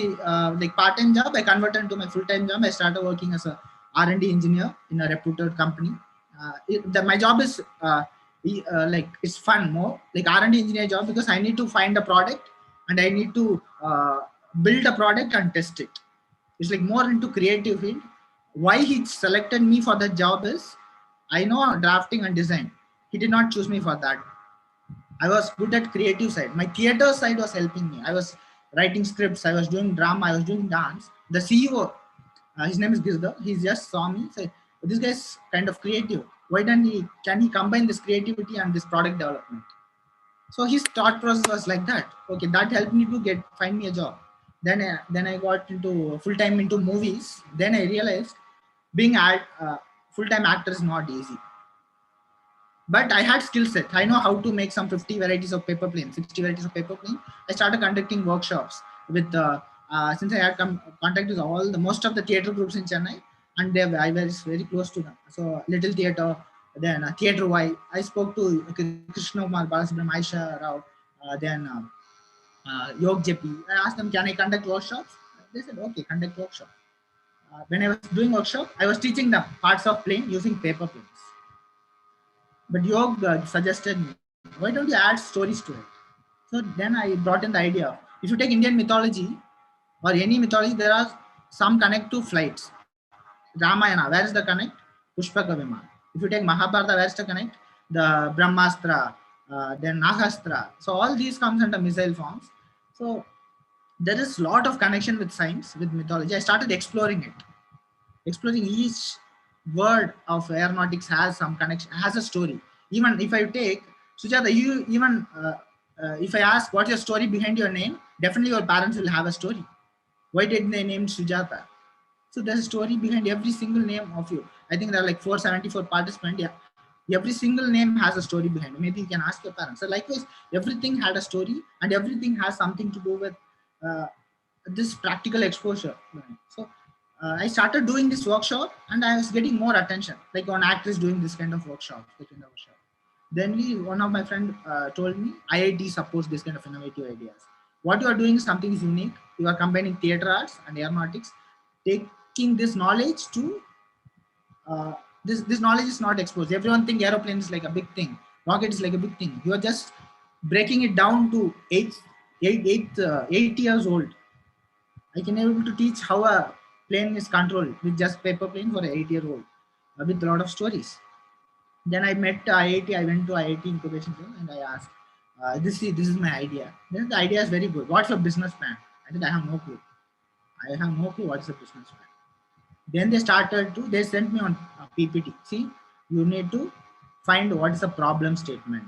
Speaker 6: like part-time job, I converted into my full-time job. I started working as a R&D engineer in a reputed company. My job is like it's fun more like R&D engineer job because I need to find a product and I need to build a product and test it. It's like more into creative field. Why he selected me for that job is I know drafting and design. He did not choose me for that. I was good at creative side. My theater side was helping me. I was writing scripts. I was doing drama. I was doing dance. The CEO, his name is Girdha. He just saw me, said, "This guy is kind of creative. Why can he combine this creativity and this product development?" So his thought process was like that. Okay, that helped me to find me a job. Then I got into full-time into movies. Then I realized being a full-time actor is not easy. But I had skill set. I know how to make some 50 varieties of paper plane, 60 varieties of paper plane. I started conducting workshops with since I had contact with most of the theater groups in Chennai, and I was very close to them. So Little Theater, then Theater Y. I spoke to Krishna Kumar, Balasubramanian, Aisha Rao, then Yog JP. I asked them, can I conduct workshops? They said, okay, conduct workshop. When I was doing workshop, I was teaching them parts of plane using paper planes. But Yog suggested me, why don't you add stories to it? So then I brought in the idea. If you take Indian mythology or any mythology, there are some connect to flights. Ramayana, where is the connect? Pushpaka Viman. If you take Mahabharata, where is the connect? The Brahmastra, then Nagastra. So all these comes under missile forms. So there is a lot of connection with science, with mythology. I started exploring it. Exploring each word of aeronautics has some connection, has a story. Even if I take Sujata, you even if I ask what's your story behind your name, definitely your parents will have a story. Why did they name Sujata? So there's a story behind every single name of you. I think there are like 474 participants. Yeah, every single name has a story behind it. Maybe you can ask your parents. So likewise, everything had a story and everything has something to do with this practical exposure. So I started doing this workshop and I was getting more attention. Like one actor is doing this kind of workshop. Then one of my friends told me, IIT supports this kind of innovative ideas. What you are doing is something is unique. You are combining theater arts and aeronautics. Taking this knowledge to, this knowledge is not exposed. Everyone think aeroplane is like a big thing. Rocket is like a big thing. You are just breaking it down to 8 years old. I can able to teach how a plane is controlled with just paper plane for an 8-year-old with a lot of stories. Then I met IIT. I went to IIT incubation zone and I asked, this is my idea. Then the idea is very good. What's your business plan? I said, I have no clue. I have no clue what's the business plan. Then they sent me on a PPT. See, you need to find what is the problem statement.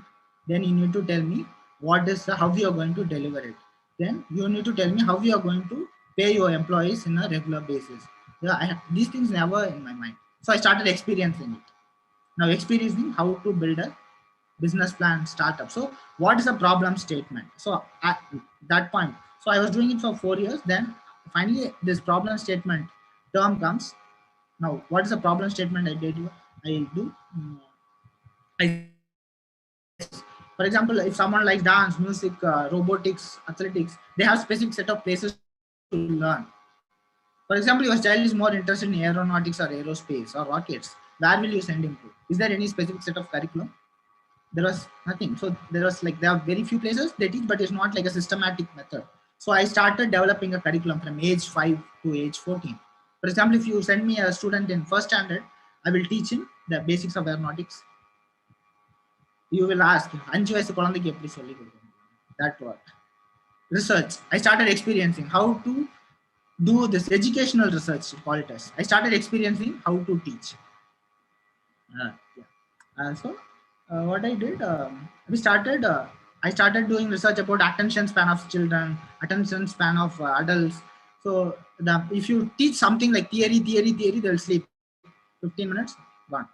Speaker 6: Then you need to tell me how you are going to deliver it. Then you need to tell me how you are going to pay your employees in a regular basis. Yeah, these things never in my mind. So I started experiencing it. Now experiencing how to build a business plan startup. So what is a problem statement? So at that point, so I was doing it for 4 years. Then finally this problem statement term comes. Now what is a problem statement I do? I for example, if someone likes dance, music, robotics, athletics, they have specific set of places to learn. For example, your child is more interested in aeronautics or aerospace or rockets. Where will you send him to? Is there any specific set of curriculum? There was nothing. So there are very few places they teach, but it's not like a systematic method. So I started developing a curriculum from age 5 to age 14. For example, if you send me a student in first standard, I will teach him the basics of aeronautics. You will ask, "Anju vaisu kulandhukku eppadi solli kodukkum?" That what? Research. I started experiencing how to do this educational research, call it as. I started experiencing how to teach. What I did, I started doing research about attention span of children, attention span of adults. So if you teach something like theory, they'll sleep 15 minutes, gone.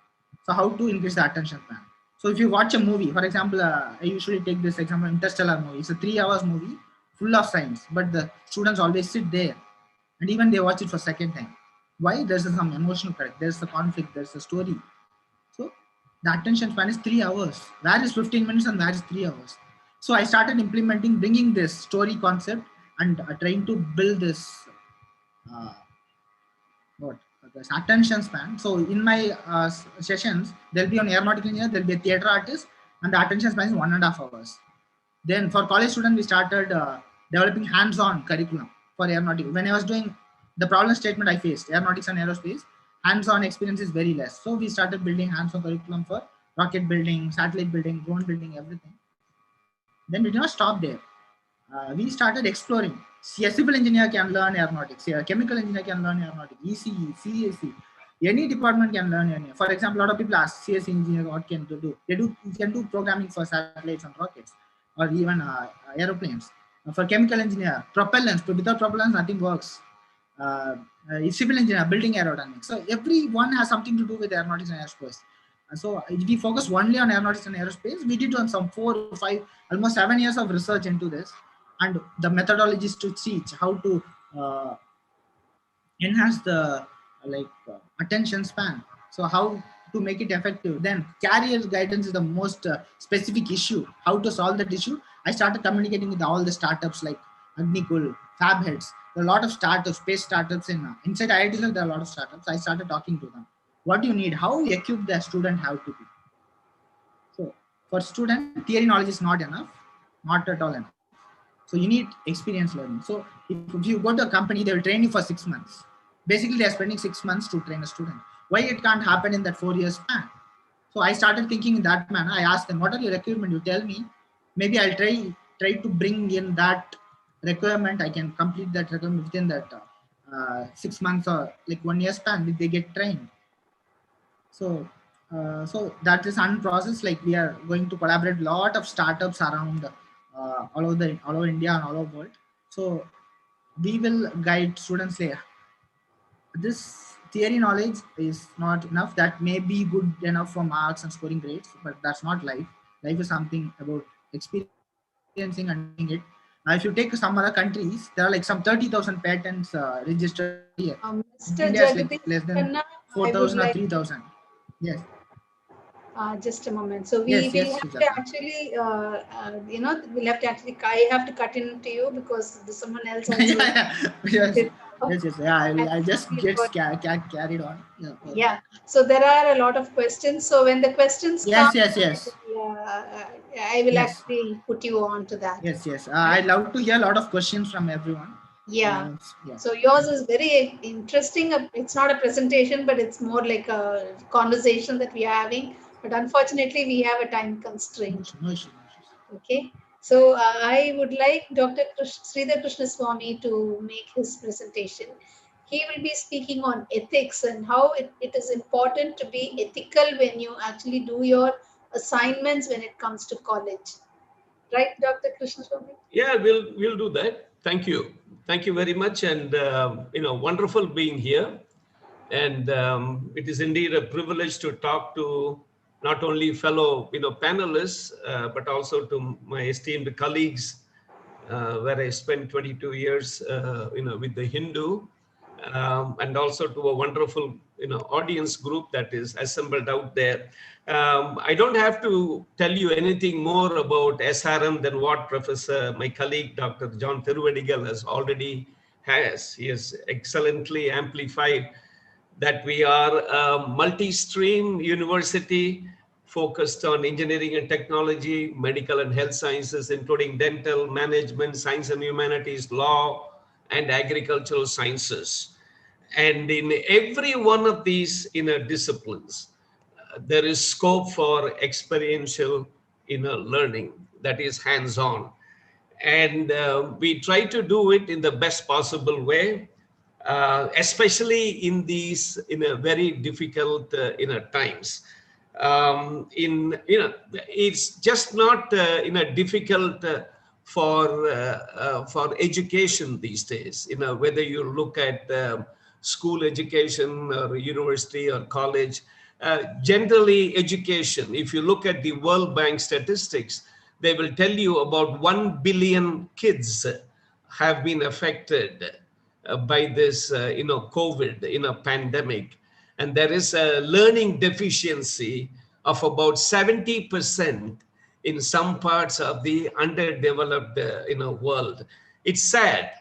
Speaker 6: So how to increase the attention span? So if you watch a movie, for example, I usually take this example, Interstellar movie. It's a 3 hours movie full of science, but the students always sit there and even they watch it for second time. Why? There's some emotional correct. There's a conflict. There's a story. So the attention span is 3 hours. Where is 15 minutes and where is 3 hours? So I started implementing, bringing this story concept and trying to build this this attention span. So in my sessions, there'll be an aeronautical engineer, there'll be a theater artist, and the attention span is 1.5 hours. Then for college students, we started developing hands-on curriculum for aeronautical. When I was doing the problem statement I faced, aeronautics and aerospace, hands-on experience is very less. So we started building hands-on curriculum for rocket building, satellite building, drone building, everything. Then we did not stop there. We started exploring. See, a civil engineer can learn aeronautics. A chemical engineer can learn aeronautics. ECE, CSE, any department can learn aeronautics. For example, a lot of people ask CSE engineer what can they do? You can do programming for satellites and rockets, or even aeroplanes. For chemical engineer, propellants. Without propellants, nothing works. Civil engineer, building aerodynamics. So everyone has something to do with aeronautics and aerospace. So if we focus only on aeronautics and aerospace, we did on some 4 or 5, almost 7 years of research into this, and the methodologies to teach how to enhance the attention span. So how to make it effective. Then career guidance is the most specific issue. How to solve that issue? I started communicating with all the startups like Agnikul, Fabheads. There are a lot of startups, space startups inside IIT. There are a lot of startups. I started talking to them. What do you need? How equipped the student have to be? So for student, theory knowledge is not enough, not at all enough. So you need experience learning. So if you go to a company, they will train you for 6 months. Basically, they are spending 6 months to train a student. Why it can't happen in that 4 years span? So I started thinking in that manner. I asked them, what are your requirements? You tell me. Maybe I'll try to bring in that requirement. I can complete that requirement within that 6 months or like 1 year span if they get trained. So that is one process. Like we are going to collaborate a lot of startups around all over India and all over world. So we will guide students there. This theory knowledge is not enough. That may be good enough for marks and scoring grades, but that's not life. Life is something about experiencing and doing it. If you take some other countries, there are like some 30,000 patents registered here.
Speaker 2: Mr.
Speaker 6: India is like less than
Speaker 2: Khanna,
Speaker 6: 4,000 or 3,000. Yes.
Speaker 2: Just a moment. So we
Speaker 6: Yes,
Speaker 2: will
Speaker 6: yes,
Speaker 2: have
Speaker 6: Sujata.
Speaker 2: to actually, we'll have to actually, I have to cut into you because there's someone else also.
Speaker 6: Yes. Yeah, I'll just get carried on.
Speaker 2: Yeah. So there are a lot of questions. So when the questions come,
Speaker 6: Yes.
Speaker 2: I will actually put you on to that.
Speaker 6: Yes. I love to hear a lot of questions from everyone.
Speaker 2: Yeah. So yours is very interesting. It's not a presentation, but it's more like a conversation that we are having. But unfortunately, we have a time constraint.
Speaker 6: No issue.
Speaker 2: Okay. So I would like Dr. Sridhar Krishnaswami to make his presentation. He will be speaking on ethics and how it is important to be ethical when you actually do your assignments when it comes to college. Right, Dr. Krishnaswamy?
Speaker 7: Yeah, we'll do that. Thank you very much, and wonderful being here. And it is indeed a privilege to talk to not only fellow panelists, but also to my esteemed colleagues, where I spent 22 years with the Hindu, and also to a wonderful audience group that is assembled out there. I don't have to tell you anything more about SRM than what my colleague Dr. John Thirivertigal has. He has excellently amplified that we are a multi-stream university focused on engineering and technology, medical and health sciences, including dental, management, science and humanities, law, and agricultural sciences. And in every one of these disciplines, there is scope for experiential learning that is hands-on. And we try to do it in the best possible way, especially in these very difficult times. It's just not difficult for education these days. Whether you look at school education or university or college, generally education. If you look at the World Bank statistics, they will tell you about 1 billion kids have been affected by this, COVID, pandemic. And there is a learning deficiency of about 70% in some parts of the underdeveloped, world. It's sad,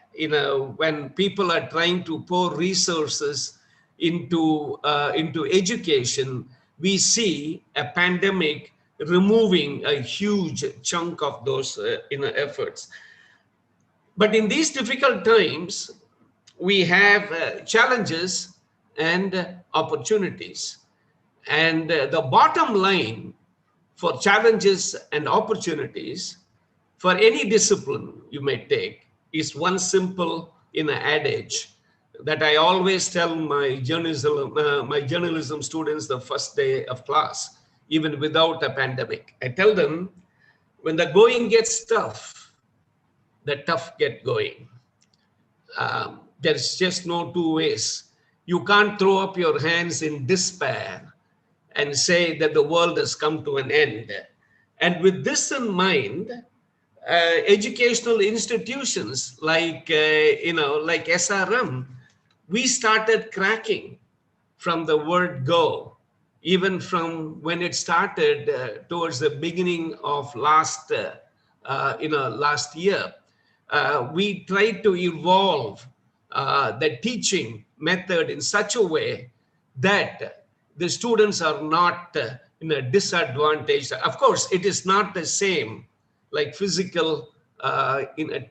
Speaker 7: when people are trying to pour resources into education, we see a pandemic removing a huge chunk of those, efforts. But in these difficult times, we have challenges and opportunities. And the bottom line for challenges and opportunities for any discipline you may take is one simple adage that I always tell my journalism students the first day of class, even without a pandemic. I tell them, when the going gets tough, the tough get going. There's just no two ways. You can't throw up your hands in despair and say that the world has come to an end. And with this in mind, educational institutions like SRM, we started cracking from the word go, even from when it started towards the beginning of last year. We tried to evolve the teaching method in such a way that the students are not disadvantaged. Of course, it is not the same like physical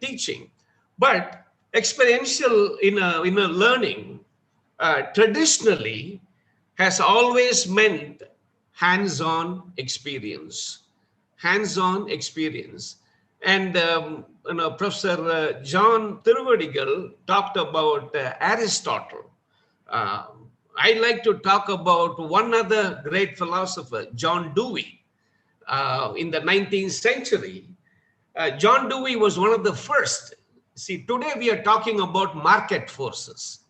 Speaker 7: teaching, but experiential learning traditionally has always meant hands-on experience. And Professor John Thirivertigal talked about Aristotle. I like to talk about one other great philosopher, John Dewey. In the 19th century, John Dewey was one of the first. See, today we are talking about market forces.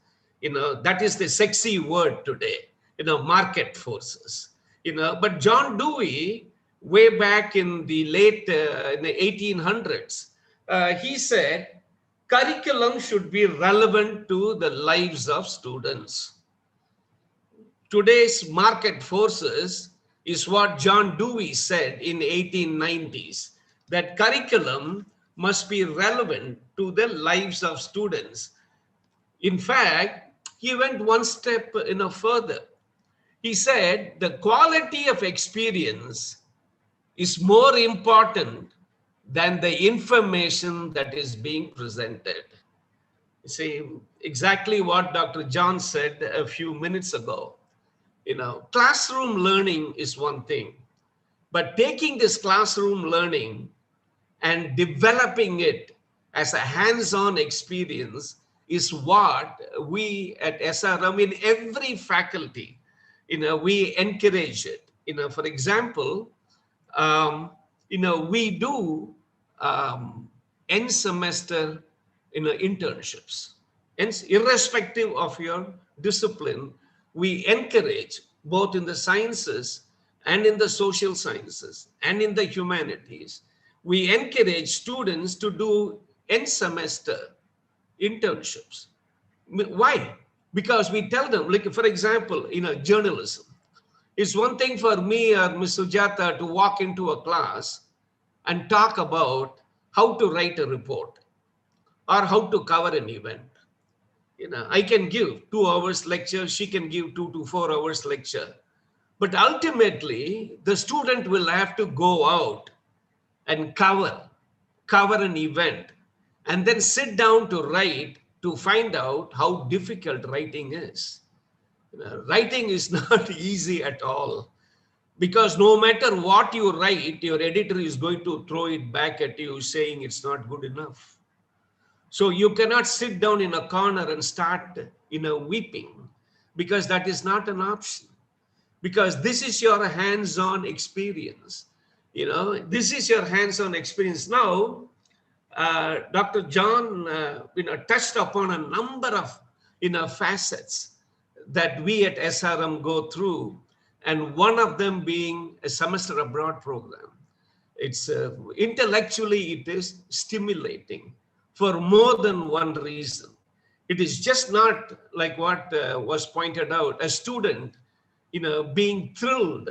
Speaker 7: That is the sexy word today, market forces. But John Dewey, way back in the late in the 1800s, he said, curriculum should be relevant to the lives of students. Today's market forces is what John Dewey said in the 1890s, that curriculum must be relevant to the lives of students. In fact, he went one step further. He said the quality of experience is more important than the information that is being presented. You see, exactly what Dr. John said a few minutes ago. Classroom learning is one thing, but taking this classroom learning and developing it as a hands-on experience is what we at SRM in every faculty, we encourage it. For example, we do end semester internships. And irrespective of your discipline, we encourage both in the sciences and in the social sciences and in the humanities. We encourage students to do end semester internships. Why? Because we tell them, like for example, journalism. It's one thing for me or Ms. Sujata to walk into a class and talk about how to write a report or how to cover an event. I can give 2 hours lecture, she can give 2 to 4 hours lecture. But ultimately, the student will have to go out and cover an event and then sit down to write to find out how difficult writing is. Writing is not easy at all, because no matter what you write, your editor is going to throw it back at you saying it's not good enough. So you cannot sit down in a corner and start weeping, because that is not an option, because this is your hands-on experience. This is your hands-on experience. Now, Dr. John touched upon a number of facets that we at SRM go through, and one of them being a semester abroad program. It's intellectually, it is stimulating for more than one reason. It is just not like what was pointed out, a student being thrilled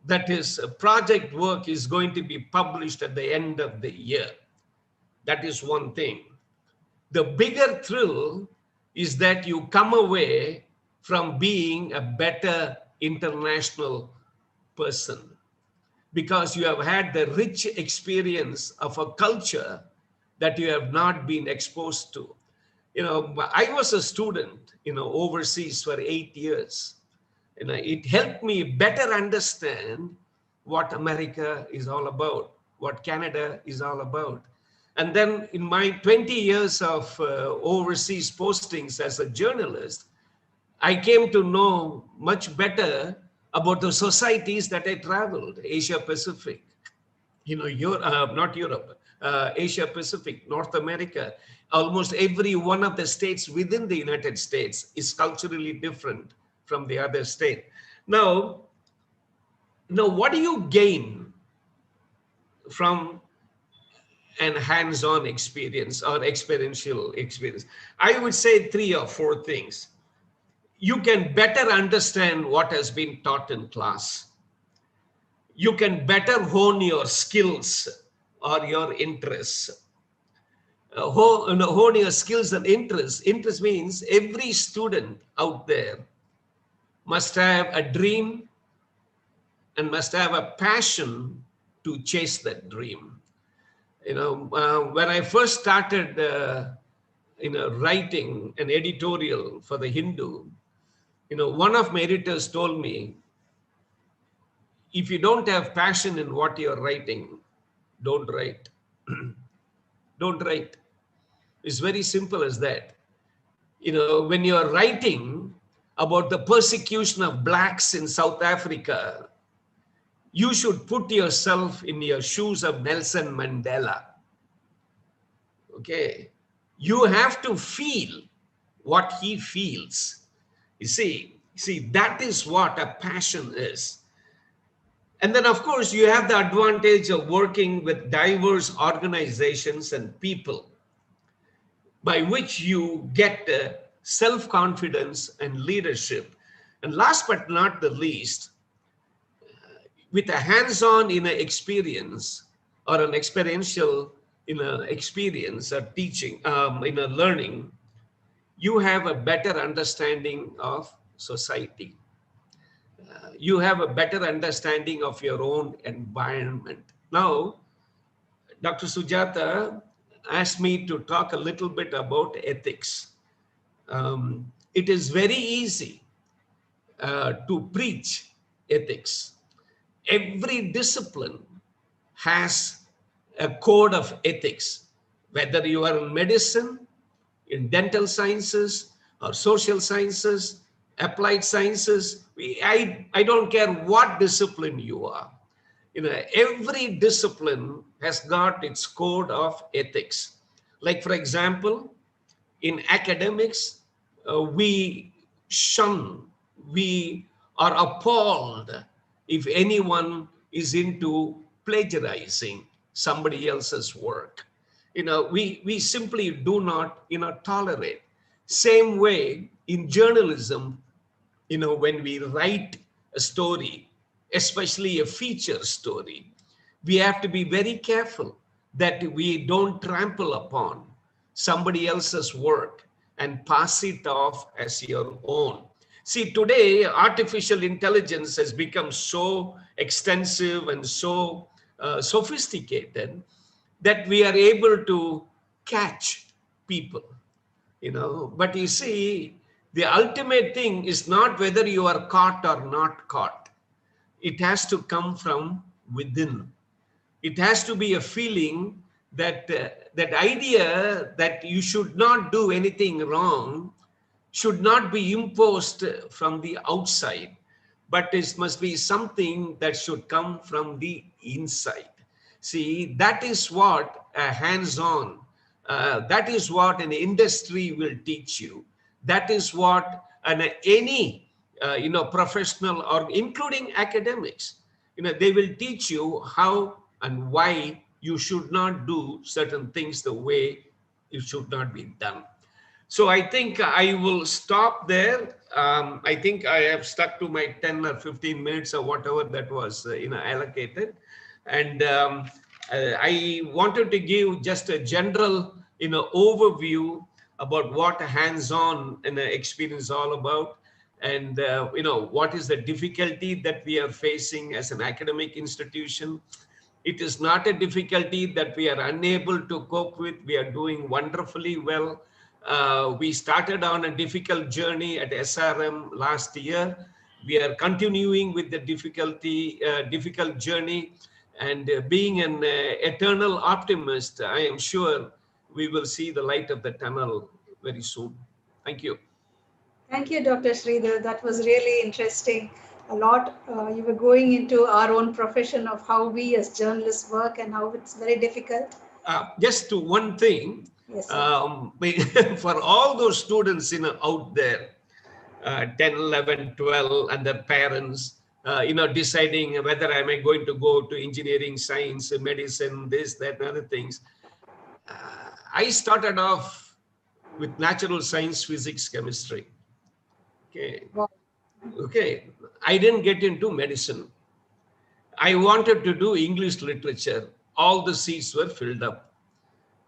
Speaker 7: that his project work is going to be published at the end of the year. That is one thing. The bigger thrill is that you come away from being a better international person, because you have had the rich experience of a culture that you have not been exposed to. I was a student, overseas for 8 years. It helped me better understand what America is all about, what Canada is all about. And then in my 20 years of overseas postings as a journalist, I came to know much better about the societies that I traveled, Asia Pacific, not Europe, Asia Pacific, North America. Almost every one of the states within the United States is culturally different from the other state. Now, what do you gain from an hands-on experience or experiential experience? I would say 3 or 4 things. You can better understand what has been taught in class. You can better hone your skills or your interests. Hone your skills and interests. Interest means every student out there must have a dream and must have a passion to chase that dream. When I first started writing an editorial for the Hindu, one of my editors told me, if you don't have passion in what you're writing, don't write. Don't write. It's very simple as that. When you're writing about the persecution of blacks in South Africa, you should put yourself in your shoes of Nelson Mandela. Okay. You have to feel what he feels. You see, that is what a passion is. And then, of course, you have the advantage of working with diverse organizations and people, by which you get self-confidence and leadership. And last but not the least, with a hands-on experience or an experiential experience or teaching, learning, you have a better understanding of society. You have a better understanding of your own environment. Now, Dr. Sujata asked me to talk a little bit about ethics. It is very easy to preach ethics. Every discipline has a code of ethics, whether you are in medicine, in dental sciences, or social sciences, applied sciences. I don't care what discipline you are. Every discipline has got its code of ethics. Like, for example, in academics, we shun, we are appalled if anyone is into plagiarizing somebody else's work. We simply do not, tolerate. Same way in journalism, when we write a story, especially a feature story, we have to be very careful that we don't trample upon somebody else's work and pass it off as your own. See, today, artificial intelligence has become so extensive and so sophisticated that we are able to catch people, But you see, the ultimate thing is not whether you are caught or not caught. It has to come from within. It has to be a feeling that that idea that you should not do anything wrong should not be imposed from the outside, but it must be something that should come from the inside. See, that is what a hands-on, that is what an industry will teach you. That is what any professional, or including academics, they will teach you how and why you should not do certain things the way it should not be done. So I think I will stop there. I think I have stuck to my 10 or 15 minutes or whatever that was allocated. And I wanted to give just a general overview about what a hands-on experience is all about. And what is the difficulty that we are facing as an academic institution. It is not a difficulty that we are unable to cope with. We are doing wonderfully well. We started on a difficult journey at SRM last year. We are continuing with the difficult journey, and being an eternal optimist, I am sure we will see the light of the tunnel very soon. Thank you.
Speaker 2: Thank you, Dr. Sridhar. That was really interesting. A lot, you were going into our own profession of how we as journalists work and how it's very difficult.
Speaker 7: Just to one thing,
Speaker 2: yes,
Speaker 7: for all those students out there, 10, 11, 12, and their parents, deciding whether am I going to go to engineering, science, medicine, this, that, and other things. I started off with natural science, physics, chemistry. Okay.
Speaker 2: Wow.
Speaker 7: Okay. I didn't get into medicine. I wanted to do English literature. All the seats were filled up.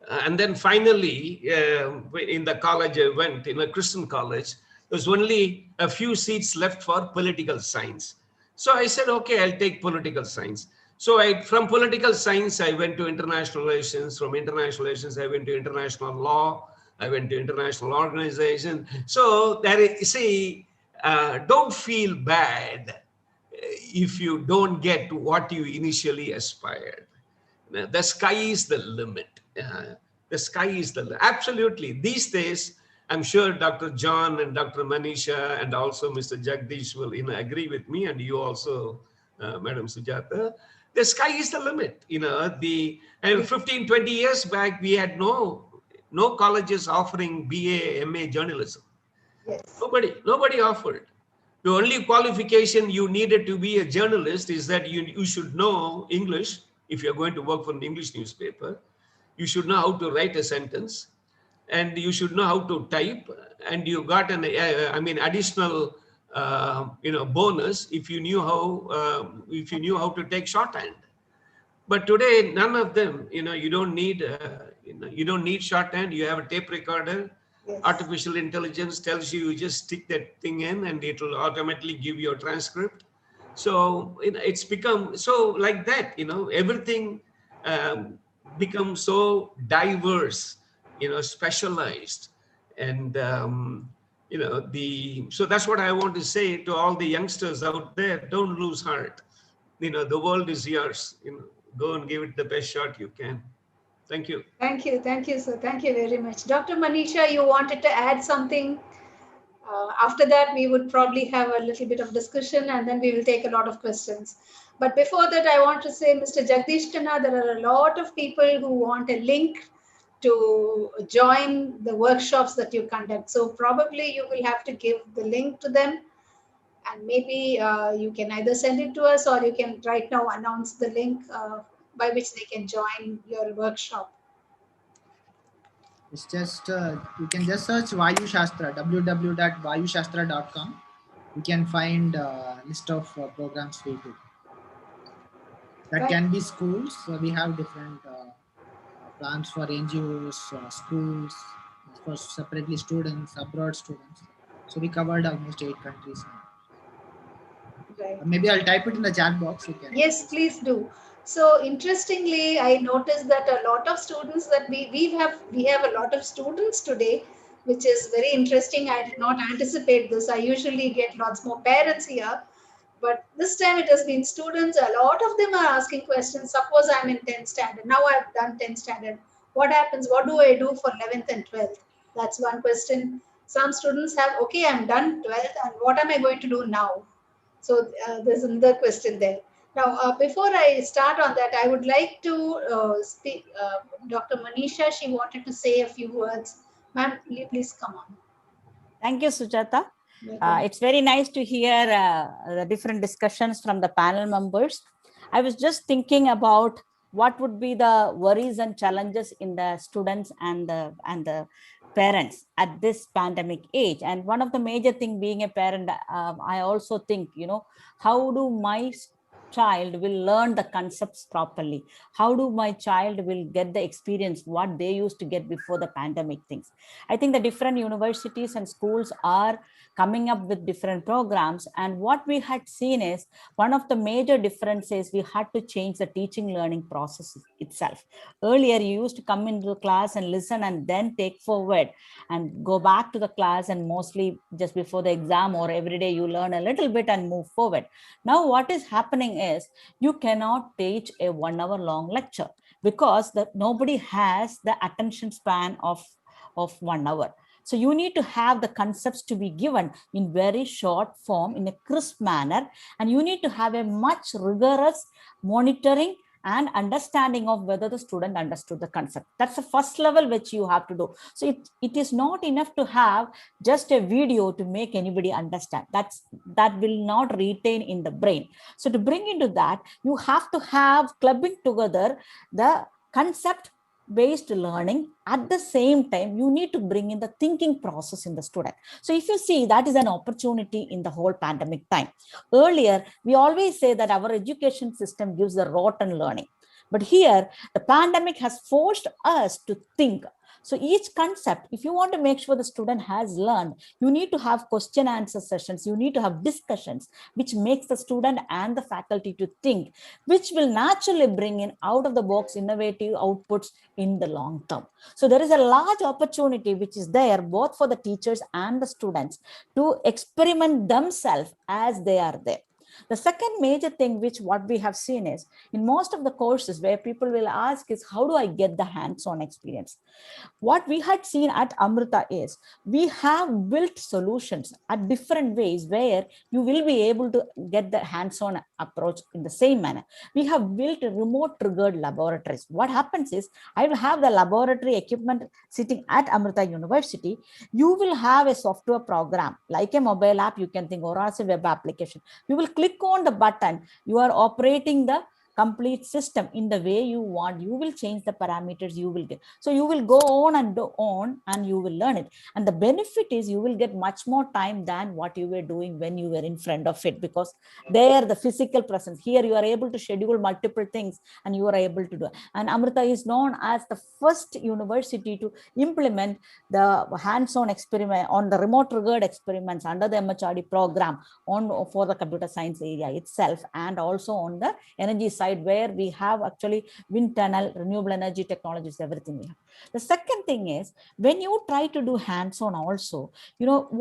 Speaker 7: And then finally, in the college I went, in a Christian college, there was only a few seats left for political science. So I said, okay, I'll take political science. So from political science, I went to international relations. From international relations, I went to international law. I went to international organization. So don't feel bad if you don't get what you initially aspired. The sky is the limit. The sky is the limit. Absolutely. These days, I'm sure Dr. John and Dr. Manisha and also Mr. Jagdish will agree with me, and you also, Madam Sujata. The sky is the limit. 15, 20 years back, we had no colleges offering BA, MA journalism.
Speaker 2: Yes.
Speaker 7: Nobody offered. The only qualification you needed to be a journalist is that you should know English. If you're going to work for an English newspaper, you should know how to write a sentence, and you should know how to type, and you got an additional bonus if you knew how to take shorthand. But today, none of them. You don't need shorthand. You have a tape recorder.
Speaker 2: Yes.
Speaker 7: Artificial intelligence tells you just stick that thing in, and it will automatically give you a transcript. So it's become so like that. Everything becomes so diverse, specialized, and so that's what I want to say to all the youngsters out there. Don't lose heart. The world is yours. go and give it the best shot you can. Thank you.
Speaker 2: Thank you, sir. Thank you very much. Dr. Manisha, you wanted to add something? After that, we would probably have a little bit of discussion and then we will take a lot of questions. But before that, I want to say, Mr. Jagdish Khanna, there are a lot of people who want a link to join the workshops that you conduct. So probably you will have to give the link to them, and maybe you can either send it to us or you can right now announce the link by which they can join your workshop.
Speaker 6: It's just you can just search Vayu Shastra, www.vayushastra.com. You can find a list of programs for you. That can be schools. So we have different plans for NGOs, schools, for separately students, abroad students. So we covered almost 8 countries now.
Speaker 2: Right.
Speaker 6: Maybe I'll type it in the chat box. You can.
Speaker 2: Yes, please do. So interestingly, I noticed that a lot of students that we have a lot of students today, which is very interesting. I did not anticipate this. I usually get lots more parents here, but this time it has been students. A lot of them are asking questions. Suppose I'm in 10th standard. Now I've done 10th standard. What happens? What do I do for 11th and 12th? That's one question. Some students have, okay, I'm done 12th, and what am I going to do now? So there's another question there. Now, before I start on that, I would like to speak. Dr. Manisha, she wanted to say a few words. Ma'am, please come on.
Speaker 3: Thank you, Sujata. It's very nice to hear the different discussions from the panel members. I was just thinking about what would be the worries and challenges in the students and the parents at this pandemic age. And one of the major thing being a parent, I also think, how do my child will learn the concepts properly? How do my child will get the experience what they used to get before the pandemic things? I think the different universities and schools are coming up with different programs, and what we had seen is one of the major differences, we had to change the teaching learning process itself. Earlier you used to come into the class and listen and then take forward and go back to the class, and mostly just before the exam or every day you learn a little bit and move forward. Now what is happening is you cannot teach a 1 hour long lecture because nobody has the attention span of 1 hour. So you need to have the concepts to be given in very short form, in a crisp manner, and you need to have a much rigorous monitoring and understanding of whether the student understood the concept. That's the first level which you have to do. So it is not enough to have just a video to make anybody understand. That will not retain in the brain. So to bring into that, you have to have clubbing together the concept based learning. At the same time, you need to bring in the thinking process in the student. So if you see, that is an opportunity in the whole pandemic time. Earlier, we always say that our education system gives the rotten learning. But here, the pandemic has forced us to think. So each concept, if you want to make sure the student has learned, you need to have question answer sessions. You need to have discussions, which makes the student and the faculty to think, which will naturally bring in out of the box innovative outputs in the long term. So there is a large opportunity which is there both for the teachers and the students to experiment themselves as they are there. The second major thing which what we have seen is in most of the courses where people will ask is, how do I get the hands-on experience? What we had seen at Amrita is we have built solutions at different ways where you will be able to get the hands-on approach in the same manner. We have built remote triggered laboratories. What happens is I will have the laboratory equipment sitting at Amrita University. You will have a software program like a mobile app, you can think, or as a web application. You will click on the button, you are operating the complete system in the way you want. You will change the parameters, you will get. So you will go on and you will learn it. And the benefit is you will get much more time than what you were doing when you were in front of it, because there the physical presence. Here you are able to schedule multiple things and you are able to do. And Amrita is known as the first university to implement the hands-on experiment on the remote triggered experiments under the MHRD program for the computer science area itself, and also on the energy side side where we have actually wind tunnel, renewable energy technologies, everything we have. The second thing is, when you try to do hands-on also,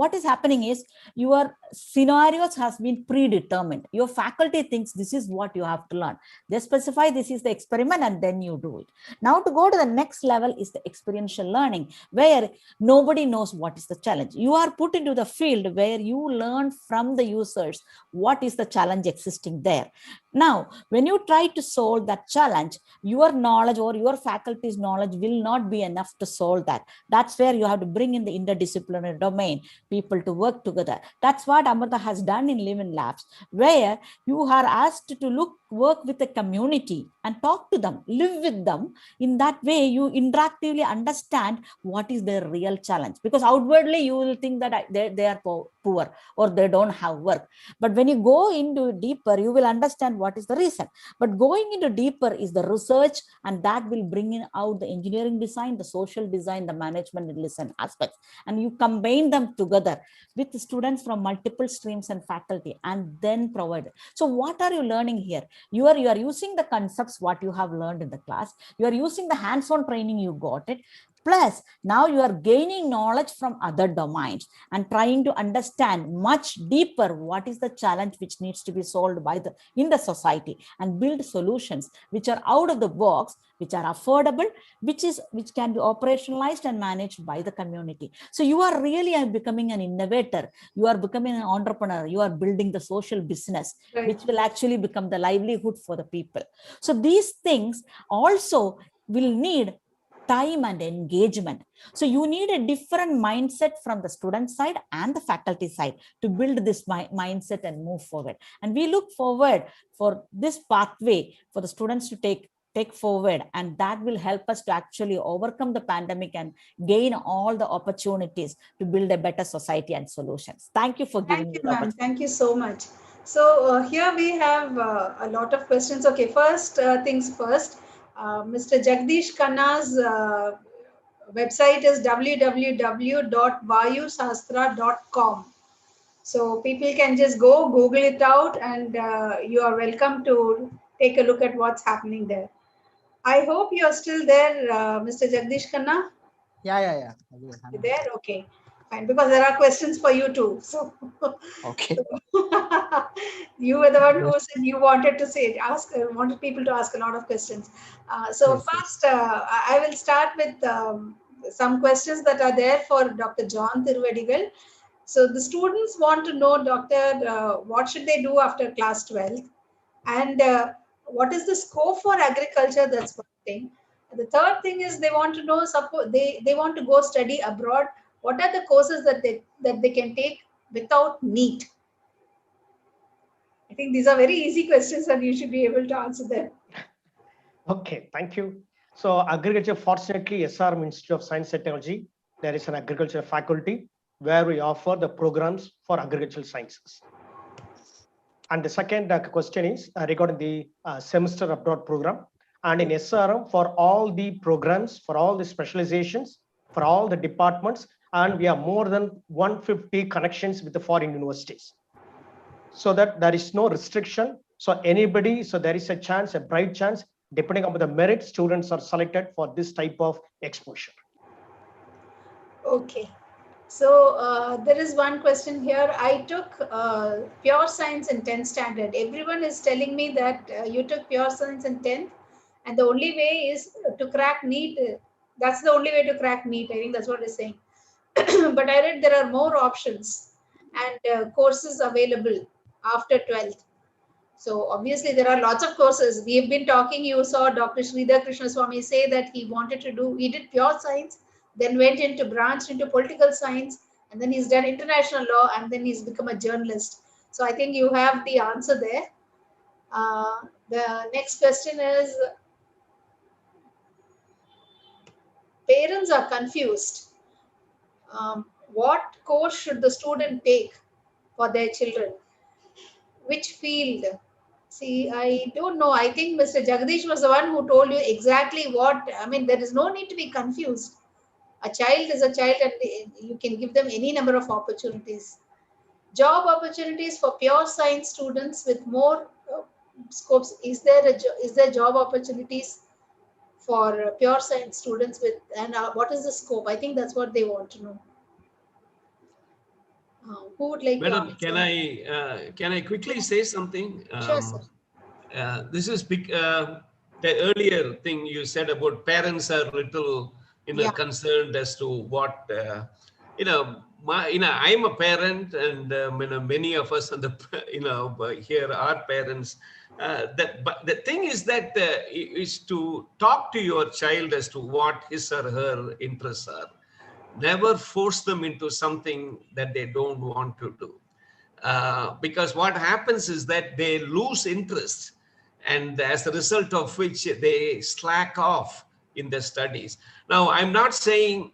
Speaker 3: what is happening is your scenarios has been predetermined. Your faculty thinks this is what you have to learn. They specify this is the experiment and then you do it. Now to go to the next level is the experiential learning, where nobody knows what is the challenge. You are put into the field where you learn from the users what is the challenge existing there. Now, when you try to solve that challenge, your knowledge or your faculty's knowledge will not be enough to solve that. That's where you have to bring in the interdisciplinary domain, people to work together. That's what Amrita has done in Live-in Labs, where you are asked to work with the community and talk to them, live with them. In that way, you interactively understand what is their real challenge, because outwardly you will think that they are poor or they don't have work. But when you go into deeper, you will understand what is the reason. But going into deeper is the research, and that will bring in out the engineering design, the social design, the management and listen aspects, and you combine them together with students from multiple streams and faculty, and then provide it. So what are you learning here? You are using the concepts what you have learned in the class. You are using the hands-on training you got it. Plus, now you are gaining knowledge from other domains and trying to understand much deeper what is the challenge which needs to be solved in the society, and build solutions which are out of the box, which are affordable, which can be operationalized and managed by the community. So you are really becoming an innovator. You are becoming an entrepreneur. You are building the social business,
Speaker 2: Right.
Speaker 3: which will actually become the livelihood for the people. So these things also will need time and engagement. So you need a different mindset from the student side and the faculty side to build this mindset and move forward. And we look forward for this pathway for the students to take forward, and that will help us to actually overcome the pandemic and gain all the opportunities to build a better society and solutions. Thank you for giving me the
Speaker 2: ma'am.
Speaker 3: opportunity.
Speaker 2: Thank you so much. So here we have a lot of questions. Okay, first things first. Mr. Jagdish Khanna's website is www.vayusastra.com. So people can just go Google it out, and you are welcome to take a look at what's happening there. I hope you're still there, Mr. Jagdish Khanna.
Speaker 6: Yeah.
Speaker 2: You there? Okay, fine. Because there are questions for you too. So
Speaker 6: Okay.
Speaker 2: you were the one who said you wanted to wanted people to ask a lot of questions. So
Speaker 6: Yes,
Speaker 2: first, I will start with some questions that are there for Dr. John Thirivertigal. So the students want to know, Doctor, what should they do after class 12? And what is the scope for agriculture? That's one thing. The third thing is they want to know, suppose they want to go study abroad, what are the courses that they can take without NEET? I think these are very easy questions and you should be able to answer them.
Speaker 4: Okay, thank you. So agriculture, fortunately, SRM Institute of Science and Technology, there is an agriculture faculty where we offer the programs for agricultural sciences. And the second question is regarding the semester abroad program. And in SRM, for all the programs, for all the specializations, for all the departments, and we have more than 150 connections with the foreign universities, so that there is no restriction. So anybody, so there is a chance, a bright chance, depending on the merit, students are selected for this type of exposure.
Speaker 2: Okay. So there is one question here. I took pure science in 10th standard. Everyone is telling me that you took pure science in 10th, and the only way is to crack NEET. That's the only way to crack NEET. I think that's what it's saying. But I read there are more options and courses available after 12th. So obviously there are lots of courses. We have been talking, you saw Dr. Sridhar Krishnaswami say that he did pure science, then branched into political science, and then he's done international law, and then he's become a journalist. So I think you have the answer there. The next question is, parents are confused. What course should the student take for their children? Which field? See, I don't know. I think Mr. Jagdish was the one who told you exactly what. I mean, there is no need to be confused. A child is a child, and you can give them any number of opportunities. Job opportunities for pure science students with more scopes? Is there job opportunities for pure science students with, and what is the scope? I think that's what they want to know. Who would like to
Speaker 7: Madam,
Speaker 2: answer?
Speaker 7: can I quickly say something?
Speaker 2: Sure, sir.
Speaker 7: This is the earlier thing you said about parents are little,
Speaker 2: Yeah.
Speaker 7: concerned as to what, I'm a parent, and many of us on the, here are parents. But the thing is that is to talk to your child as to what his or her interests are. Never force them into something that they don't want to do. Because what happens is that they lose interest, and as a result of which they slack off in their studies. Now, I'm not saying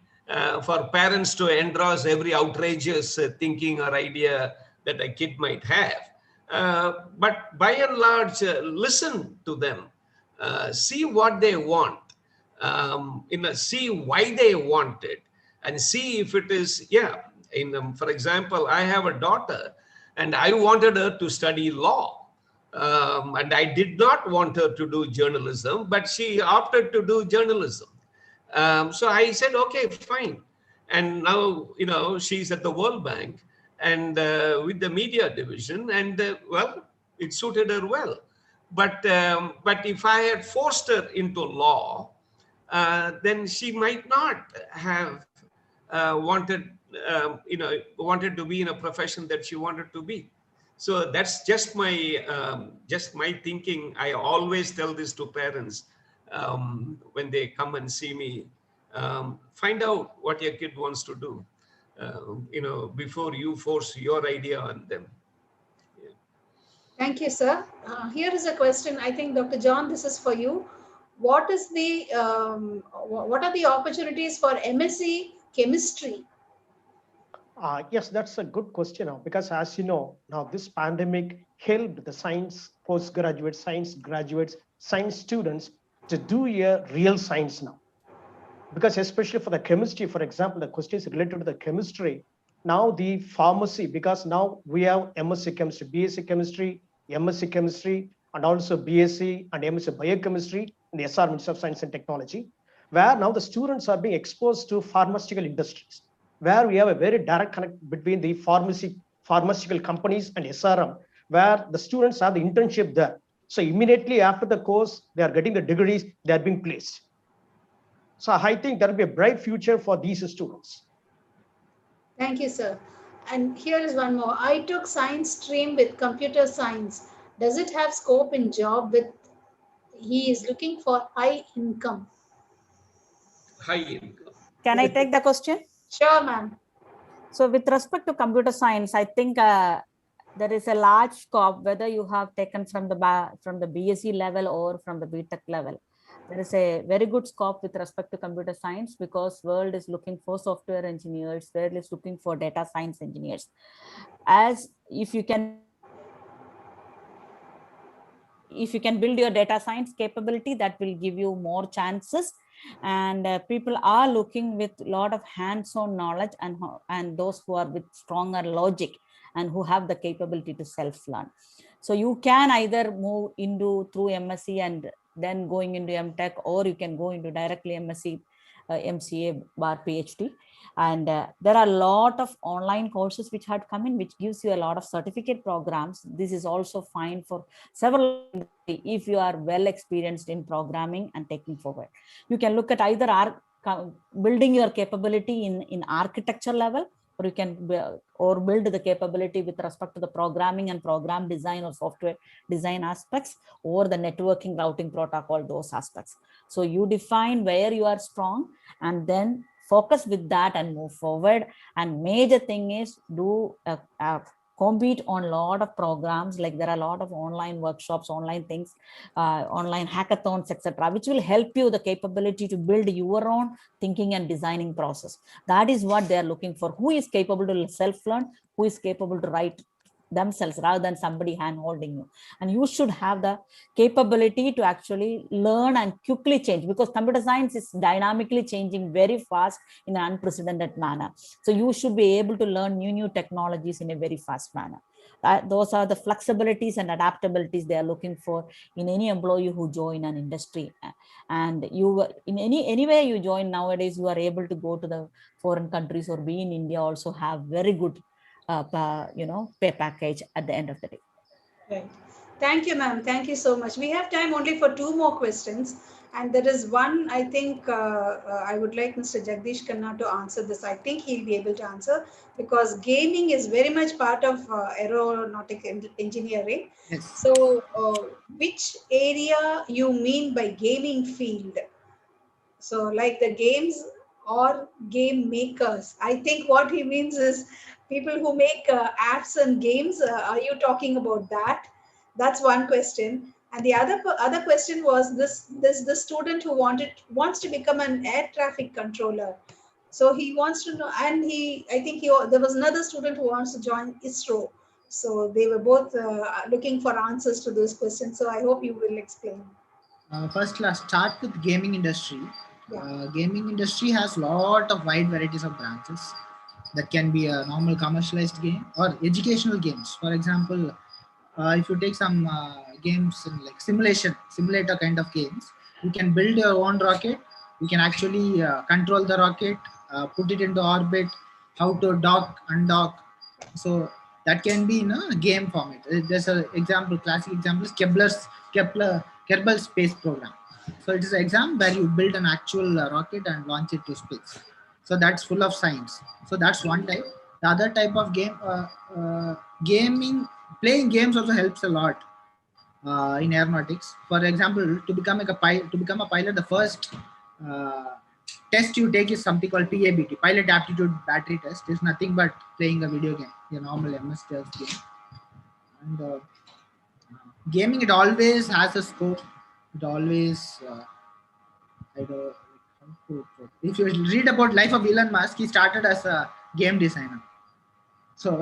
Speaker 7: for parents to endorse every outrageous thinking or idea that a kid might have, but by and large, listen to them, see what they want, see why they want it, and see if it is, for example, I have a daughter, and I wanted her to study law. And I did not want her to do journalism, but she opted to do journalism. So I said, okay, fine. And now, she's at the World Bank and with the media division, and well, it suited her well. But if I had forced her into law, then she might not have wanted to be in a profession that she wanted to be. So that's just my thinking. I always tell this to parents when they come and see me. Find out what your kid wants to do, before you force your idea on them. Yeah.
Speaker 2: Thank you, sir. Here is a question. I think, Dr. John, this is for you. What are the opportunities for MSc Chemistry?
Speaker 4: Yes, that's a good question because, as you know, now this pandemic helped the science postgraduate, science graduates, science students to do a real science now. Because especially for the chemistry, for example, the questions related to the chemistry, now the pharmacy, because now we have MSc Chemistry, BSc Chemistry, MSc Chemistry, and also BSc and MSc Biochemistry in the SRMIST of Science and Technology, where now the students are being exposed to pharmaceutical industries, where we have a very direct connect between the pharmaceutical companies and SRM, where the students have the internship there. So immediately after the course, they are getting the degrees, they are being placed. So I think there will be a bright future for these students.
Speaker 2: Thank you, sir. And here is one more. I took science stream with computer science. Does it have scope in job with, he is looking for high income?
Speaker 7: High income.
Speaker 3: Can I take the question?
Speaker 2: Sure, ma'am.
Speaker 3: So with respect to computer science, I think there is a large scope, whether you have taken from the BSc level or from the BTech level. There is a very good scope with respect to computer science, because world is looking for software engineers, world is looking for data science engineers. As if you can build your data science capability, that will give you more chances. And people are looking with a lot of hands-on knowledge, and those who are with stronger logic and who have the capability to self-learn. So you can either move into through MSc and then going into MTech, or you can go into directly MSc, MCA bar PhD. And there are a lot of online courses which had come in, which gives you a lot of certificate programs. This is also fine for several, if you are well experienced in programming and taking forward. You can look at either building your capability in architecture level, or you can build the capability with respect to the programming and program design or software design aspects, or the networking, routing protocol, those aspects. So you define where you are strong and then focus with that and move forward. And major thing is do compete on a lot of programs, like there are a lot of online workshops, online things, online hackathons, etc., which will help you the capability to build your own thinking and designing process. That is what they are looking for. Who is capable to self-learn, who is capable to write themselves rather than somebody hand holding you. And you should have the capability to actually learn and quickly change, because computer science is dynamically changing very fast in an unprecedented manner. So you should be able to learn new technologies in a very fast manner. Those are the flexibilities and adaptabilities they are looking for in any employee who join an industry. And you, in anywhere you join nowadays, you are able to go to the foreign countries or be in India, also have very good pay package at the end of the day.
Speaker 2: Right. Thank you, ma'am. Thank you so much. We have time only for 2 more questions. And there is one, I think I would like Mr. Jagdish Khanna to answer this. I think he'll be able to answer because gaming is very much part of aeronautic engineering.
Speaker 6: Yes.
Speaker 2: So which area you mean by gaming field? So like the games or game makers? I think what he means is people who make apps and games. Are you talking about that? That's one question. And the other question was this student who wants to become an air traffic controller. So he wants to know, and I think there was another student who wants to join ISRO. So they were both looking for answers to those questions. So I hope you will explain.
Speaker 6: First, let's start with gaming industry.
Speaker 2: Yeah.
Speaker 6: Gaming industry has lot of wide varieties of branches. That can be a normal commercialized game or educational games. For example, if you take some games in like simulator kind of games, you can build your own rocket. You can actually control the rocket, put it into orbit, how to dock, undock. So that can be in a game format. There's an example, classic example is Kerbal Space Program. So it is an exam where you build an actual rocket and launch it to space. So that's full of science. So that's one type. The other type of game, playing games also helps a lot in aeronautics. For example, to become a pilot, the first test you take is something called PABT, Pilot Aptitude Battery Test. It's nothing but playing a video game, a normal MS test game. And gaming, it always has a scope. It always, if you read about life of Elon Musk, he started as a game designer. So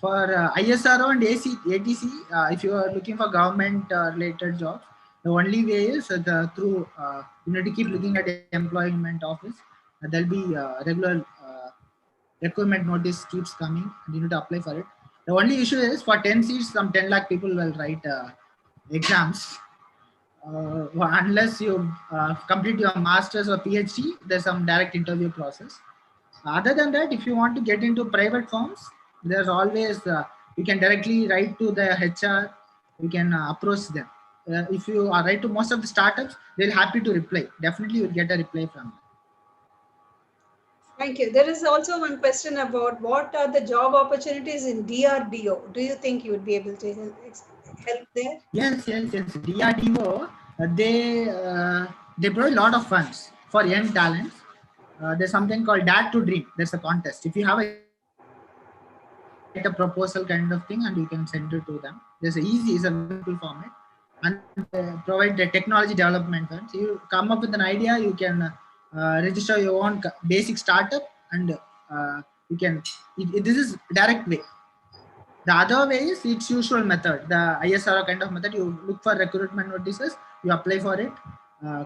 Speaker 6: for ISRO and ATC, if you are looking for government related jobs, the only way is through you need to keep looking at the employment office. There'll be regular requirement notice keeps coming and you need to apply for it. The only issue is for 10 seats, some 10 lakh people will write exams. Unless you complete your master's or PhD, there's some direct interview process. Other than that, if you want to get into private firms, there's always, you can directly write to the HR, you can approach them. If you write to most of the startups, they're happy to reply. Definitely you'll get a reply from them.
Speaker 2: Thank you. There is also one question about what are the job opportunities in DRDO? Do you think you would be able to help there?
Speaker 6: Yes. DRDO, they provide a lot of funds for young talents. There's something called Dare to Dream. There's a contest. If you have a proposal kind of thing and you can send it to them. It's a simple format and provide the technology development funds. You come up with an idea, you can register your own basic startup and you can, this is direct way. The other way is its usual method, the ISRO kind of method. You look for recruitment notices, you apply for it,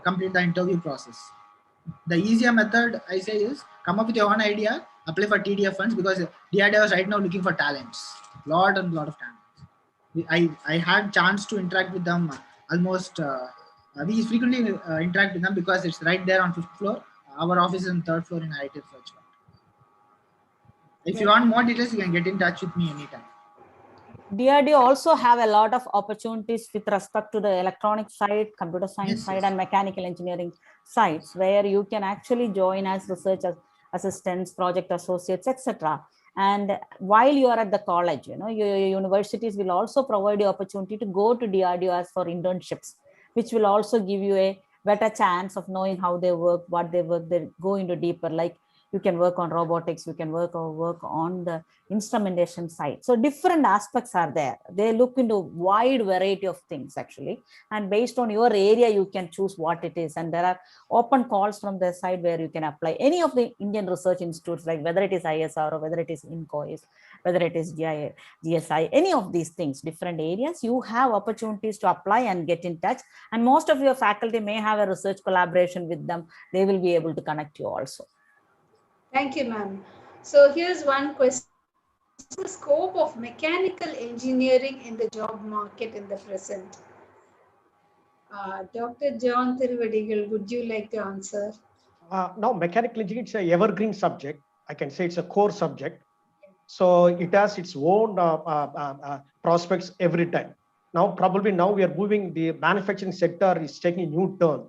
Speaker 6: complete the interview process. The easier method I say is come up with your own idea, apply for TDF funds because DRDO is right now looking for talents, lot of talents. I had chance to interact with them almost. We frequently interact with them because it's right there on 5th floor. Our office is on 3rd floor in IT Research. If you want more details, you can get in touch with me anytime.
Speaker 3: DRDO also have a lot of opportunities with respect to the electronic side, computer science side, and mechanical engineering sides, where you can actually join as research assistants, project associates, etc. And while you are at the college, your universities will also provide you opportunity to go to DRDO as for internships, which will also give you a better chance of knowing how they work, what they work, they go into deeper, like you can work on robotics, you can work on the instrumentation side. So different aspects are there. They look into wide variety of things actually. And based on your area, you can choose what it is. And there are open calls from their side where you can apply any of the Indian research institutes, like whether it is ISR or whether it is INCOIS, whether it is GSI, any of these things, different areas, you have opportunities to apply and get in touch. And most of your faculty may have a research collaboration with them. They will be able to connect you also.
Speaker 2: Thank you, ma'am. So here's one question the scope of mechanical engineering in the job market in the present? Dr. John Thirivertigal, would you like to answer?
Speaker 4: Now, mechanical engineering is an evergreen subject. I can say it's a core subject. So it has its own prospects every time. Now, probably now we are moving, the manufacturing sector is taking a new turn.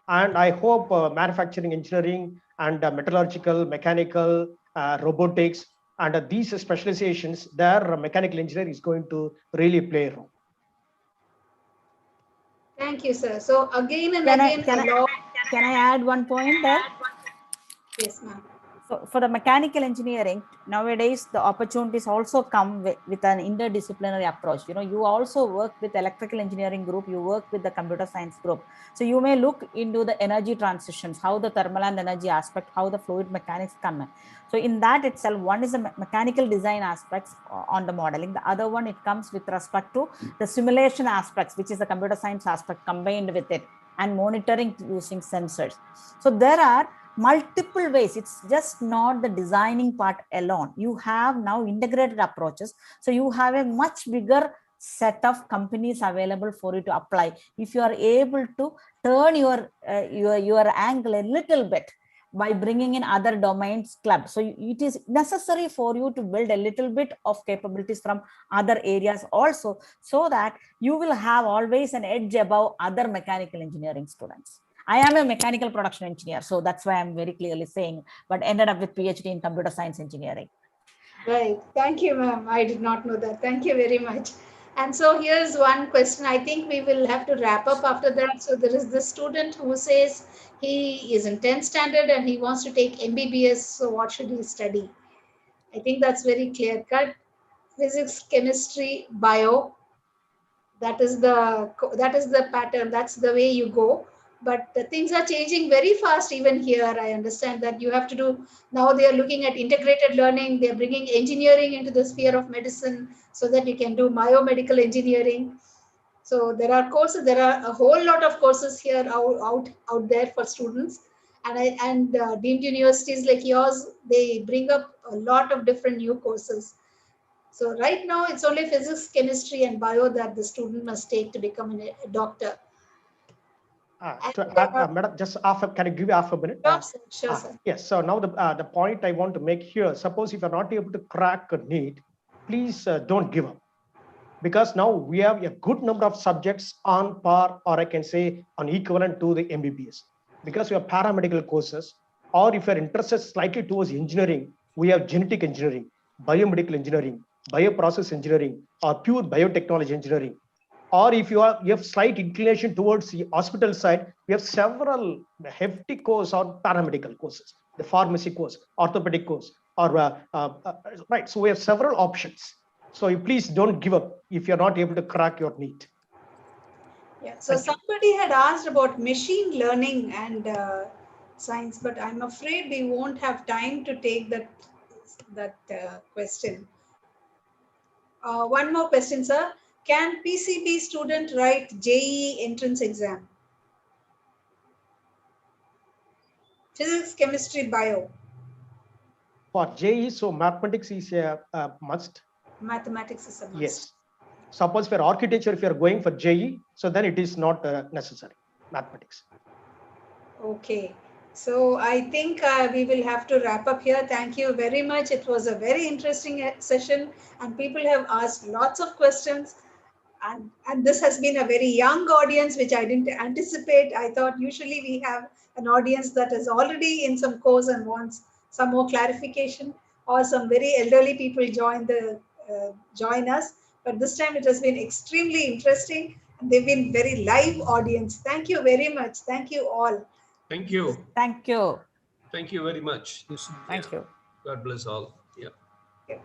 Speaker 4: And I hope manufacturing engineering and metallurgical, mechanical, robotics, and these specializations, their mechanical engineering is going to really play a role.
Speaker 2: Thank you, sir. So again and
Speaker 3: Can
Speaker 2: again,
Speaker 3: can I add one point there?
Speaker 2: Yes, ma'am.
Speaker 3: So for the mechanical engineering, nowadays the opportunities also come with an interdisciplinary approach. You know, you also work with electrical engineering group, you work with the computer science group. So you may look into the energy transitions, how the thermal and energy aspect, how the fluid mechanics come in. So in that itself, one is the mechanical design aspects on the modeling. The other one, it comes with respect to the simulation aspects, which is the computer science aspect combined with it, and monitoring using sensors. So there are multiple ways. It's just not the designing part alone. You have now integrated approaches. So you have a much bigger set of companies available for you to apply. If you are able to turn your angle a little bit by bringing in other domains club. So it is necessary for you to build a little bit of capabilities from other areas also, so that you will have always an edge above other mechanical engineering students. I am a mechanical production engineer, so that's why I'm very clearly saying, but ended up with PhD in computer science engineering.
Speaker 2: Right. Thank you, ma'am. I did not know that. Thank you very much. And so here's one question. I think we will have to wrap up after that. So there is this student who says he is in 10th standard and he wants to take MBBS. So what should he study? I think that's very clear cut. Physics, chemistry, bio. That is the pattern. That's the way you go. But the things are changing very fast even here. I understand that you have to do, now they are looking at integrated learning. They're bringing engineering into the sphere of medicine so that you can do biomedical engineering. So there are courses, there are a whole lot of courses here out there for students. And deemed universities like yours, they bring up a lot of different new courses. So right now it's only physics, chemistry, and bio that the student must take to become a doctor.
Speaker 4: Madam, just can I give you half a minute?
Speaker 2: Sure, sir.
Speaker 4: Yes. So now the point I want to make here, suppose if you're not able to crack a NEET, please don't give up. Because now we have a good number of subjects on par, or I can say on equivalent to the MBBS. Because we have paramedical courses, or if you're interested slightly towards engineering, we have genetic engineering, biomedical engineering, bioprocess engineering, or pure biotechnology engineering. Or if you have slight inclination towards the hospital side, we have several hefty courses or paramedical courses, the pharmacy course, orthopedic course, or right. So we have several options. So you please don't give up if you're not able to crack your NEET.
Speaker 2: Yeah. So somebody had asked about machine learning and science, but I'm afraid we won't have time to take that question. One more question, sir. Can PCB student write JEE entrance exam? Physics, chemistry, bio.
Speaker 4: For JEE, so mathematics is a must.
Speaker 2: Mathematics is a must.
Speaker 4: Yes. Suppose for architecture, if you're going for JEE, so then it is not necessary, mathematics.
Speaker 2: Okay. So I think we will have to wrap up here. Thank you very much. It was a very interesting session and people have asked lots of questions. And this has been a very young audience, which I didn't anticipate. I thought usually we have an audience that is already in some course and wants some more clarification, or some very elderly people join us. But this time it has been extremely interesting. And they've been very live audience. Thank you very much. Thank you all.
Speaker 7: Thank you.
Speaker 3: Thank you.
Speaker 7: Thank you very much.
Speaker 3: Thank you.
Speaker 7: God bless all. Yeah.
Speaker 2: Okay.